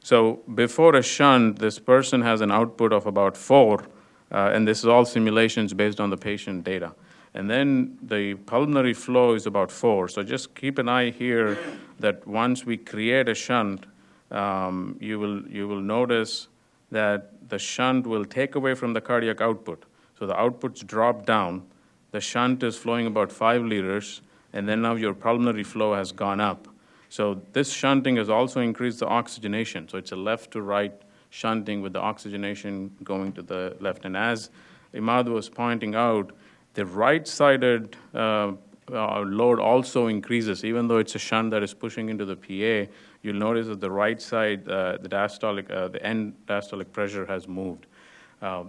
So before a shunt, this person has an output of about 4, and this is all simulations based on the patient data. And then the pulmonary flow is about 4. So just keep an eye here that once we create a shunt, you will notice that the shunt will take away from the cardiac output. So the outputs drop down. The shunt is flowing about 5 liters, and then now your pulmonary flow has gone up. So this shunting has also increased the oxygenation. So it's a left to right shunting with the oxygenation going to the left. And as Imad was pointing out, the right-sided load also increases. Even though it's a shunt that is pushing into the PA, you'll notice that the right side, the end diastolic pressure has moved.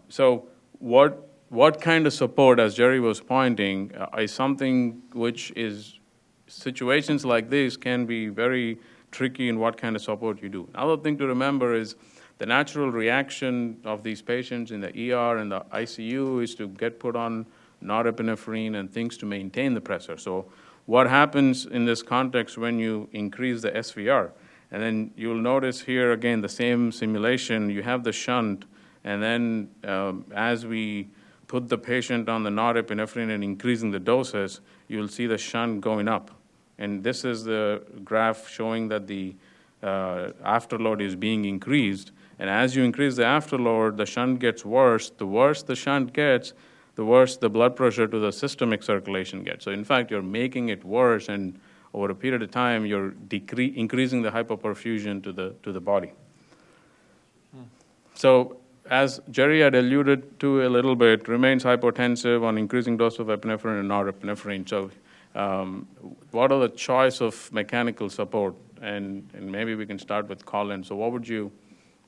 So what kind of support, as Jerry was pointing, is something which is, situations like this can be very tricky in what kind of support you do. Another thing to remember is the natural reaction of these patients in the ER and the ICU is to get put on norepinephrine and things to maintain the pressure. So what happens in this context when you increase the SVR? And then you'll notice here again the same simulation, you have the shunt, and then as we put the patient on the norepinephrine and increasing the doses, you'll see the shunt going up. And this is the graph showing that the afterload is being increased. And as you increase the afterload, the shunt gets worse. The worse the shunt gets, the worse the blood pressure to the systemic circulation gets. So in fact, you're making it worse, and over a period of time, you're increasing the hypoperfusion to the body. So as Jerry had alluded to a little bit, remains hypotensive on increasing dose of epinephrine and norepinephrine. So what are the choice of mechanical support? And maybe we can start with Colin. So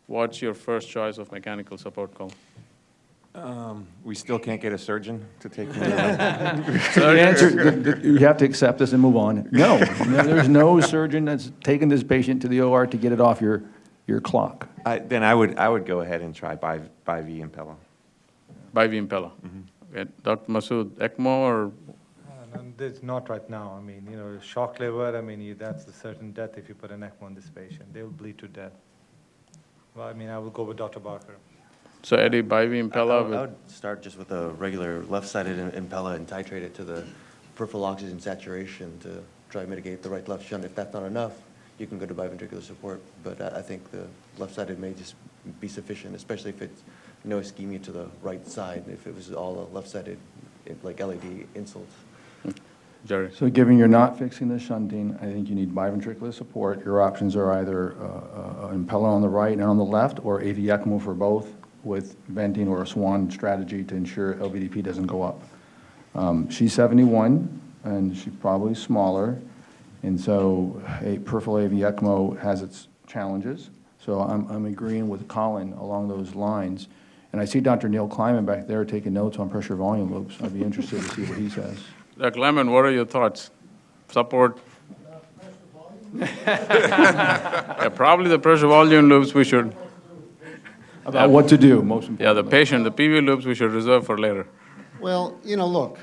what's your first choice of mechanical support, Colin? We still can't get a surgeon to take me. So the answer, you have to accept this and move on. No, there's no surgeon that's taken this patient to the OR to get it off your clock. Then I would go ahead and try BiV Impella. BiV Impella. Okay. Dr. MASUD, ECMO or? It's not right now. I mean, shock liver, I mean, that's a certain death if you put an ECMO on this patient. They will bleed to death. Well, I mean, I will go with Dr. Barker. So Eddie, BiV Impella? I would start just with a regular left-sided Impella and titrate it to the peripheral oxygen saturation to try to mitigate the right left shunt. If that's not enough, you can go to biventricular support. But I think the left-sided may just be sufficient, especially if it's no ischemia to the right side. If it was all a left-sided, like LED insults. Jerry. So given you're not fixing the shunting, I think you need biventricular support. Your options are either Impella on the right and on the left, or AV ECMO for both, with venting or a SWAN strategy to ensure LVDP doesn't go up. She's 71, and she's probably smaller, and so a peripheral AV ECMO has its challenges. So I'm agreeing with Colin along those lines. And I see Dr. Neil Kleiman back there taking notes on pressure volume loops. I'd be interested to see what he says. Dr. Kleiman, what are your thoughts? Support? Yeah, probably the pressure volume loops we should. About what to do, most important. Yeah, the patient, the PV loops we should reserve for later. Well, look,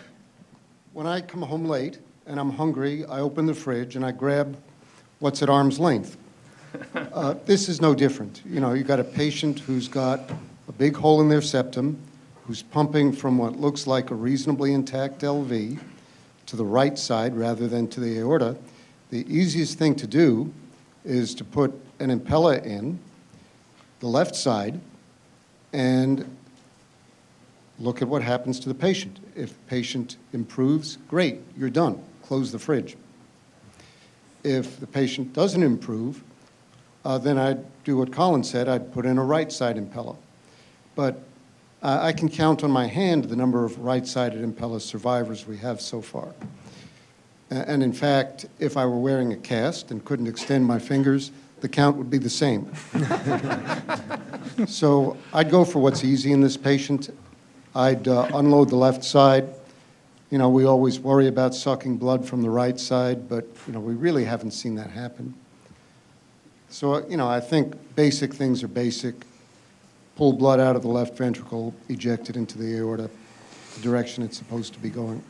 when I come home late and I'm hungry, I open the fridge and I grab what's at arm's length. This is no different. You've got a patient who's got a big hole in their septum, who's pumping from what looks like a reasonably intact LV to the right side rather than to the aorta. The easiest thing to do is to put an Impella in, the left side, and look at what happens to the patient. If the patient improves, great, you're done. Close the fridge. If the patient doesn't improve, then I'd do what Colin said, I'd put in a right-side Impella. But I can count on my hand the number of right-sided Impella survivors we have so far. And in fact, if I were wearing a cast and couldn't extend my fingers, the count would be the same. So I'd go for what's easy in this patient. I'd unload the left side. You know, we always worry about sucking blood from the right side, but, you know, we really haven't seen that happen. So, you know, I think basic things are basic. Pull blood out of the left ventricle, eject it into the aorta, the direction it's supposed to be going.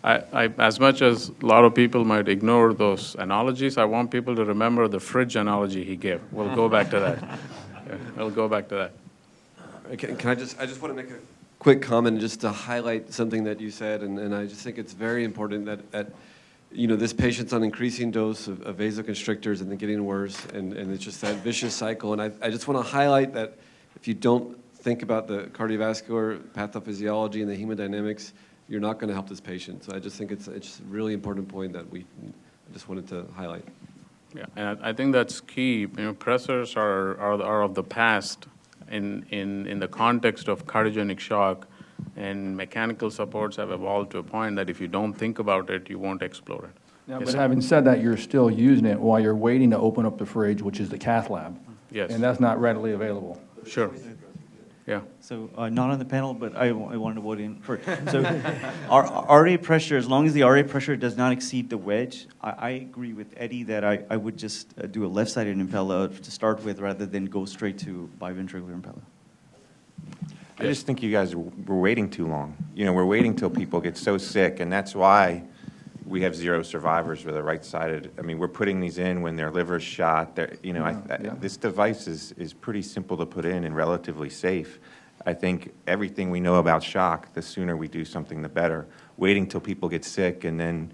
As much as a lot of people might ignore those analogies, I want people to remember the fridge analogy he gave. We'll go back to that. Yeah, we'll go back to that. Can I just want to make a quick comment just to highlight something that you said, and I just think it's very important that you know, this patient's on increasing dose of vasoconstrictors and they're getting worse, and it's just that vicious cycle. And I just want to highlight that if you don't think about the cardiovascular pathophysiology and the hemodynamics, you're not going to help this patient. So I just think it's a really important point that I just wanted to highlight. Yeah, and I think that's key. You know, pressors are of the past in the context of cardiogenic shock, and mechanical supports have evolved to a point that if you don't think about it, you won't explore it. Now, Yes, but sir. having said that, you're still using it while you're waiting to open up the fridge, which is the cath lab. Yes. And that's not readily available. Sure. Yeah. So not on the panel, but I wanted to vote in for. So our RA pressure, as long as the RA pressure does not exceed the wedge, I agree with Eddie that I would just do a left-sided Impella to start with rather than go straight to biventricular Impella. I just think you guys we're waiting too long. You know, we're waiting till people get so sick, and that's why we have 0 survivors with a right-sided. I mean, we're putting these in when their liver's shot. You know, this device is pretty simple to put in and relatively safe. I think everything we know about shock, the sooner we do something, the better. Waiting till people get sick and then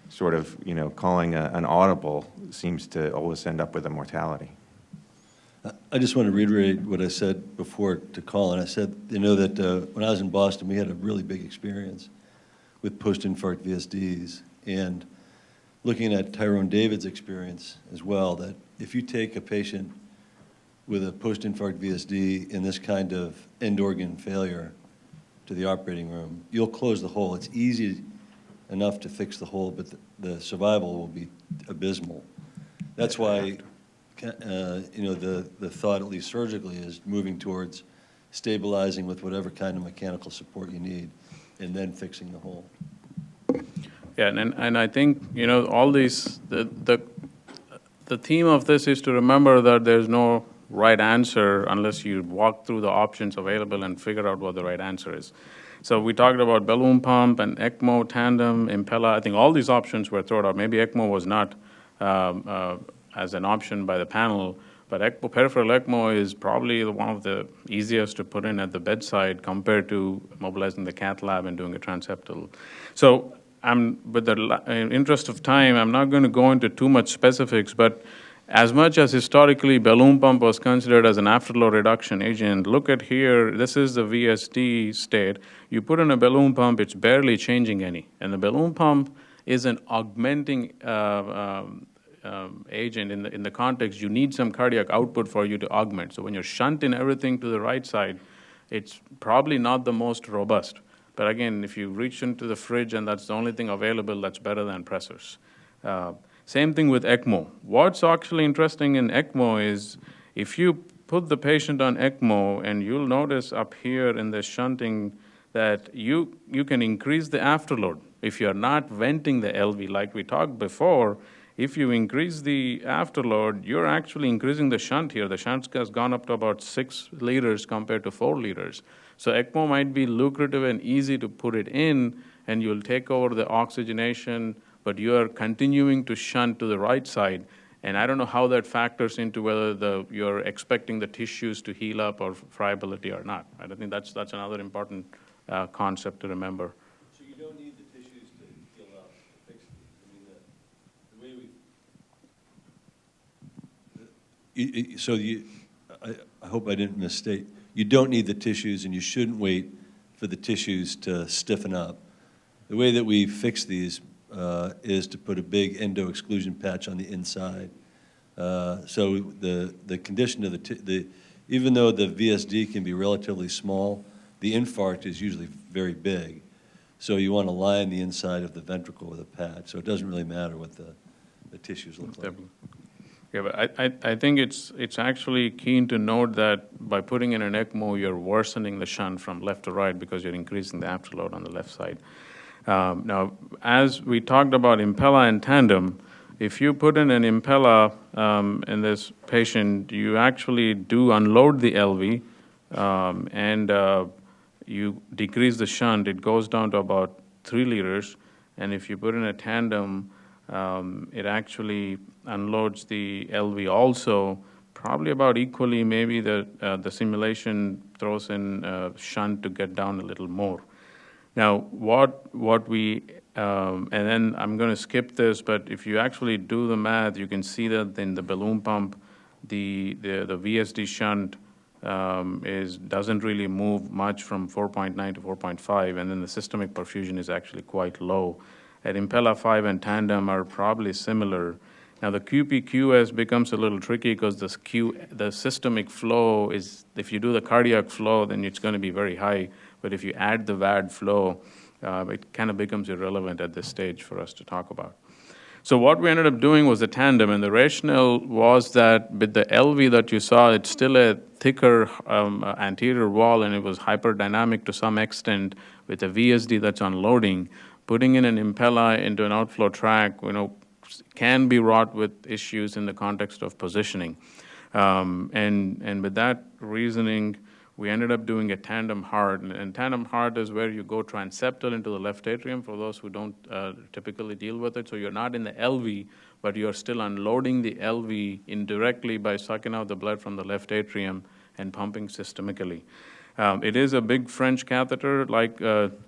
sort of, you know, calling an audible seems to always end up with a mortality. I just want to reiterate what I said before to Colin. I said, you know, that when I was in Boston, we had a really big experience with post-infarct VSDs. And looking at Tyrone David's experience as well, that if you take a patient with a post-infarct VSD in this kind of end organ failure to the operating room, you'll close the hole. It's easy enough to fix the hole, but the survival will be abysmal. That's why you know, the thought, at least surgically, is moving towards stabilizing with whatever kind of mechanical support you need and then fixing the hole. Yeah, and I think, you know, all these, the theme of this is to remember that there's no right answer unless you walk through the options available and figure out what the right answer is. So we talked about balloon pump and ECMO, tandem, Impella. I think all these options were thrown out. Maybe ECMO was not as an option by the panel, but ECMO, peripheral ECMO is probably one of the easiest to put in at the bedside compared to mobilizing the cath lab and doing a transeptal. So with the interest of time, I'm not going to go into too much specifics, but as much as historically balloon pump was considered as an afterload reduction agent, look at here, this is the VSD state. You put in a balloon pump, it's barely changing any. And the balloon pump is an augmenting agent in the context. You need some cardiac output for you to augment. So when you're shunting everything to the right side, it's probably not the most robust. But again, if you reach into the fridge and that's the only thing available, that's better than pressors. Same thing with ECMO. What's actually interesting in ECMO is if you put the patient on ECMO, and you'll notice up here in the shunting that you can increase the afterload. If you're not venting the LV like we talked before, if you increase the afterload, you're actually increasing the shunt here. The shunt has gone up to about 6 liters compared to 4 liters. So ECMO might be lucrative and easy to put it in, and you'll take over the oxygenation, but you are continuing to shunt to the right side. And I don't know how that factors into whether you're expecting the tissues to heal up or friability or not. I think that's another important concept to remember. So you don't need the tissues to heal up to fix it. I mean, the way I hope I didn't misstate. You don't need the tissues, and you shouldn't wait for the tissues to stiffen up. The way that we fix these is to put a big endo-exclusion patch on the inside. So the condition of even though the VSD can be relatively small, the infarct is usually very big. So you want to line the inside of the ventricle with a patch. So it doesn't really matter what the tissues look like. Yeah, but I think it's actually keen to note that by putting in an ECMO, you're worsening the shunt from left to right because you're increasing the afterload on the left side. Now, as we talked about Impella and Tandem, if you put in an Impella in this patient, you actually do unload the LV and you decrease the shunt. It goes down to about 3 liters. And if you put in a Tandem, it actually unloads the LV also, probably about equally. Maybe the simulation throws in shunt to get down a little more. Now, what we, and then I'm going to skip this, but if you actually do the math, you can see that in the balloon pump, the VSD shunt doesn't really move much from 4.9 to 4.5, and then the systemic perfusion is actually quite low. At Impella 5 and Tandem are probably similar. Now the QPQS becomes a little tricky because the systemic flow is, if you do the cardiac flow, then it's going to be very high. But if you add the VAD flow, it kind of becomes irrelevant at this stage for us to talk about. So what we ended up doing was a Tandem, and the rationale was that with the LV that you saw, it's still a thicker anterior wall, and it was hyperdynamic to some extent with a VSD that's unloading. Putting in an Impella into an outflow track, can be wrought with issues in the context of positioning. And with that reasoning, we ended up doing a Tandem heart. And Tandem heart is where you go transeptal into the left atrium for those who don't typically deal with it. So you're not in the LV, but you're still unloading the LV indirectly by sucking out the blood from the left atrium and pumping systemically. It is a big French catheter, like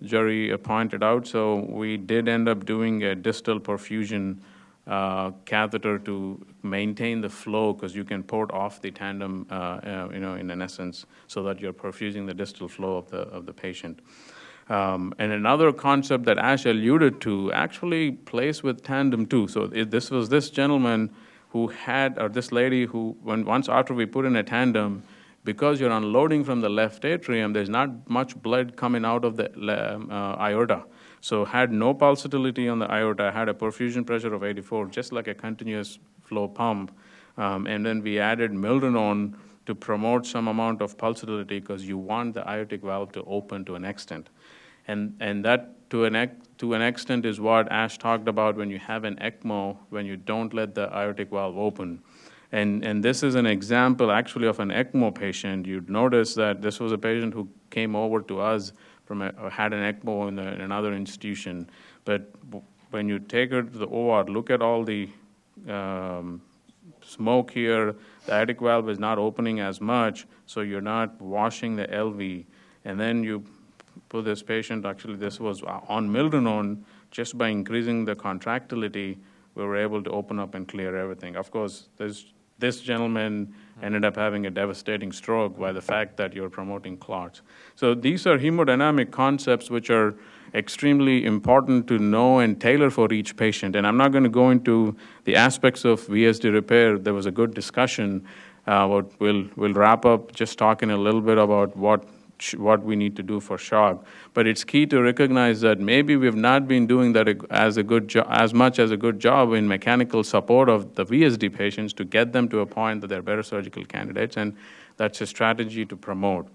Jerry pointed out, so we did end up doing a distal perfusion catheter to maintain the flow, because you can port off the Tandem, in an essence, so that you're perfusing the distal flow of the patient. And another concept that Ash alluded to actually plays with Tandem too. So this was this gentleman who had, or this lady who, once after we put in a Tandem, because you're unloading from the left atrium, there's not much blood coming out of the aorta. So had no pulsatility on the aorta, had a perfusion pressure of 84, just like a continuous flow pump. And then we added milrinone to promote some amount of pulsatility because you want the aortic valve to open to an extent. And that to an extent is what Ash talked about when you have an ECMO, when you don't let the aortic valve open. And this is an example actually of an ECMO patient. You'd notice that this was a patient who came over to us had an ECMO in another institution. But when you take her to the OR, look at all the smoke here. The aortic valve is not opening as much, so you're not washing the LV. And then you put this patient, actually this was on milrinone, just by increasing the contractility, we were able to open up and clear everything. Of course, this gentleman ended up having a devastating stroke by the fact that you're promoting clots. So these are hemodynamic concepts which are extremely important to know and tailor for each patient. And I'm not going to go into the aspects of VSD repair. There was a good discussion. We'll wrap up just talking a little bit about what we need to do for shock. But it's key to recognize that maybe we've not been doing that as much as a good job in mechanical support of the VSD patients to get them to a point that they're better surgical candidates, and that's a strategy to promote.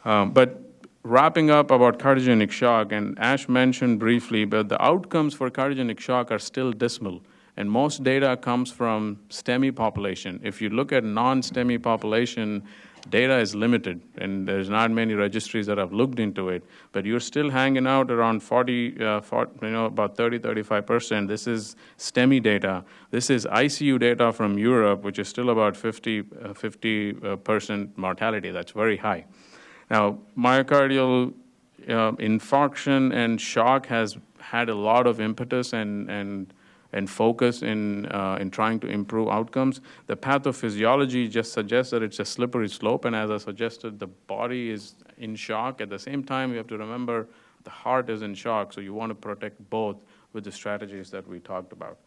But wrapping up about cardiogenic shock, and Ash mentioned briefly, but the outcomes for cardiogenic shock are still dismal. And most data comes from STEMI population. If you look at non-STEMI population, data is limited, and there's not many registries that have looked into it, but you're still hanging out around about 30-35%. This is STEMI data. This is ICU data from Europe, which is still about 50% mortality. That's very high. Now, myocardial infarction and shock has had a lot of impetus and and focus in trying to improve outcomes. The pathophysiology just suggests that it's a slippery slope, and as I suggested, the body is in shock. At the same time, you have to remember the heart is in shock, so you want to protect both with the strategies that we talked about.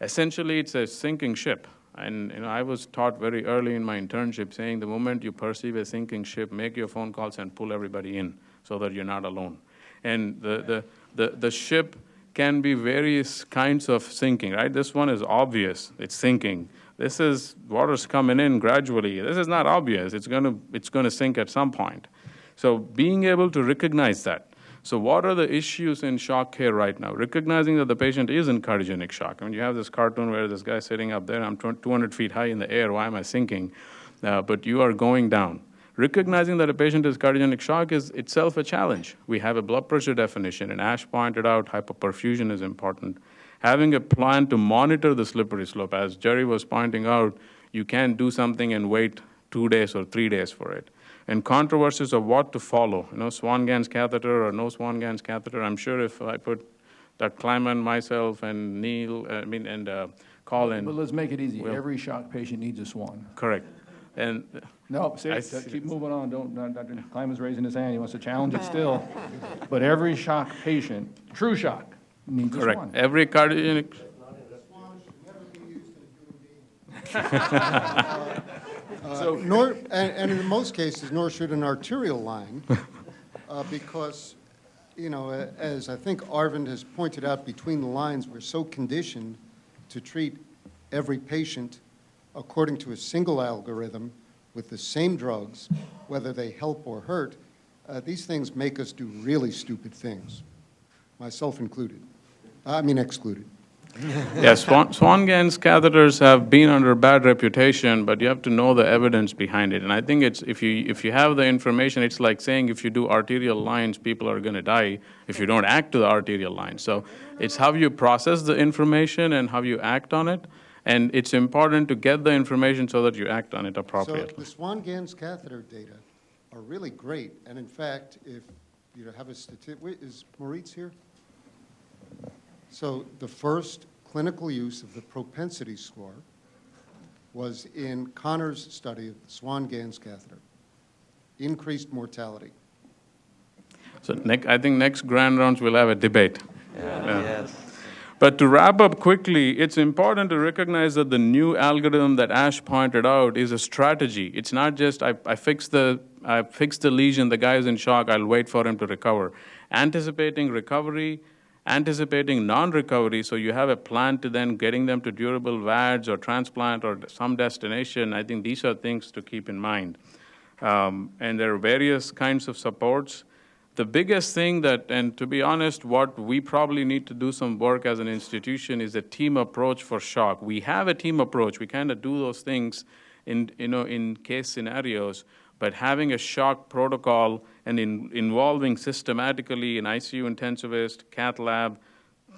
Essentially, it's a sinking ship. And I was taught very early in my internship saying the moment you perceive a sinking ship, make your phone calls and pull everybody in so that you're not alone. And the ship can be various kinds of sinking, right? This one is obvious, it's sinking. This is water's coming in gradually. This is not obvious, it's gonna sink at some point. So being able to recognize that. So what are the issues in shock care right now? Recognizing that the patient is in cardiogenic shock. I mean, you have this cartoon where this guy's sitting up there, I'm 200 feet high in the air, why am I sinking? But you are going down. Recognizing that a patient is cardiogenic shock is itself a challenge. We have a blood pressure definition, and Ash pointed out hypoperfusion is important. Having a plan to monitor the slippery slope, as Jerry was pointing out, you can't do something and wait 2 days or 3 days for it. And controversies of what to follow, Swan-Ganz catheter or no Swan-Ganz catheter. I'm sure if I put Dr. Kleiman, myself, and Neil, and Colin. But let's make it easy. Every shock patient needs a Swan. Correct. And no, keep moving on. Dr. Kleiman's raising his hand. He wants to challenge it still. But every shock patient, true shock, needs a Swan. Every cardiogenic. And in most cases, nor should an arterial line, because, as I think Arvind has pointed out between the lines, we're so conditioned to treat every patient according to a single algorithm with the same drugs, whether they help or hurt. These things make us do really stupid things, myself included. Excluded. Yes, Swan-Ganz catheters have been under a bad reputation, but you have to know the evidence behind it. And I think it's if you have the information, it's like saying if you do arterial lines, people are going to die if you don't act to the arterial lines. So it's how you process the information and how you act on it. And it's important to get the information so that you act on it appropriately. So the Swan-Ganz catheter data are really great. And in fact, if you have a statistic, is Moritz here? So the first clinical use of the propensity score was in Connor's study of the Swan-Ganz catheter. Increased mortality. So I think next grand rounds we'll have a debate. Yes. But to wrap up quickly, it's important to recognize that the new algorithm that Ash pointed out is a strategy. It's not just I fix the lesion, the guy is in shock, I'll wait for him to recover. Anticipating recovery, anticipating non-recovery, so you have a plan to then getting them to durable VADs or transplant or some destination. I think these are things to keep in mind. And there are various kinds of supports. The biggest thing and to be honest, what we probably need to do some work as an institution is a team approach for shock. We have a team approach. We kind of do those things in case scenarios, but having a shock protocol and involving systematically an ICU intensivist, cath lab,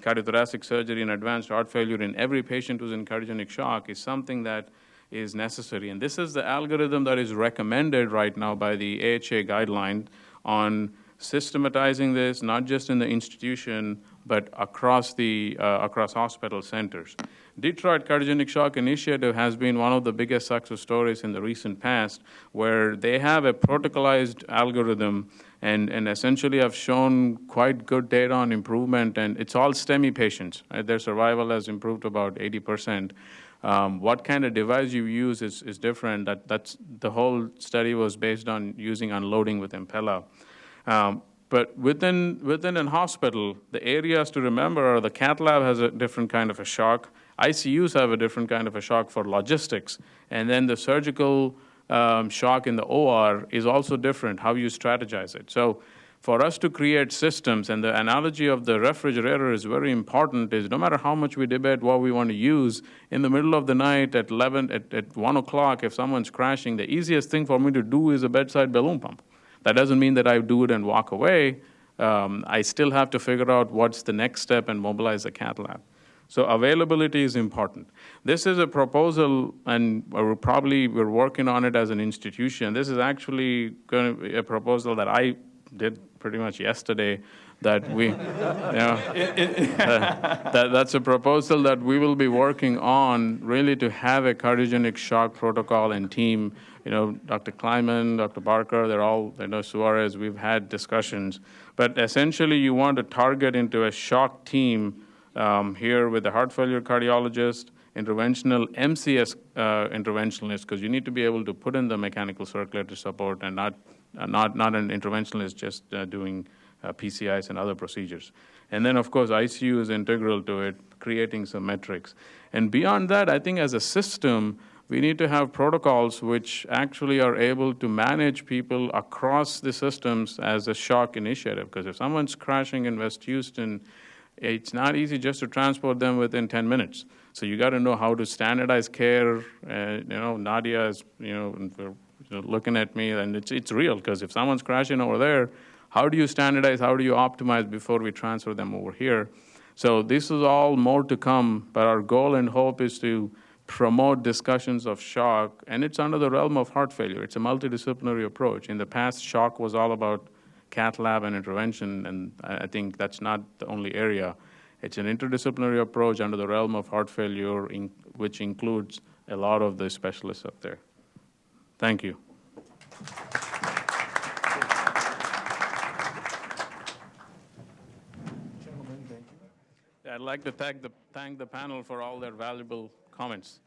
cardiothoracic surgery, and advanced heart failure in every patient who's in cardiogenic shock is something that is necessary. And this is the algorithm that is recommended right now by the AHA guideline on systematizing this, not just in the institution, but across hospital centers. Detroit Cardiogenic Shock Initiative has been one of the biggest success stories in the recent past, where they have a protocolized algorithm and essentially have shown quite good data on improvement, and it's all STEMI patients. Right? Their survival has improved about 80%. What kind of device you use is different. That's the whole study was based on using unloading with Impella. But within a hospital, the areas to remember are the cath lab has a different kind of a shock. ICUs have a different kind of a shock for logistics. And then the surgical shock in the OR is also different, how you strategize it. So for us to create systems, and the analogy of the refrigerator is very important, is no matter how much we debate what we want to use, in the middle of the night at 1 o'clock, if someone's crashing, the easiest thing for me to do is a bedside balloon pump. That doesn't mean that I do it and walk away. I still have to figure out what's the next step and mobilize the cath lab. So availability is important. This is a proposal, and we're working on it as an institution. This is actually going to be a proposal that I did pretty much yesterday that we, that's a proposal that we will be working on, really to have a cardiogenic shock protocol and team. Dr. Kleiman, Dr. Barker, they're all, SUAREZ, we've had discussions. But essentially, you want to target into a shock team here with the heart failure cardiologist, interventional MCS interventionalist, because you need to be able to put in the mechanical circulatory support and not an interventionalist just doing PCIs and other procedures. And then, of course, ICU is integral to it, creating some metrics. And beyond that, I think as a system, we need to have protocols which actually are able to manage people across the systems as a shock initiative. Because if someone's crashing in West Houston, it's not easy just to transport them within 10 minutes. So you got to know how to standardize care. Nadia is, looking at me, and it's real, because if someone's crashing over there, how do you standardize, how do you optimize before we transfer them over here? So this is all more to come, but our goal and hope is to promote discussions of shock, and it's under the realm of heart failure. It's a multidisciplinary approach. In the past, shock was all about cath lab and intervention, and I think that's not the only area. It's an interdisciplinary approach under the realm of heart failure, which includes a lot of the specialists up there. Thank you. I'd like to thank the panel for all their valuable comments.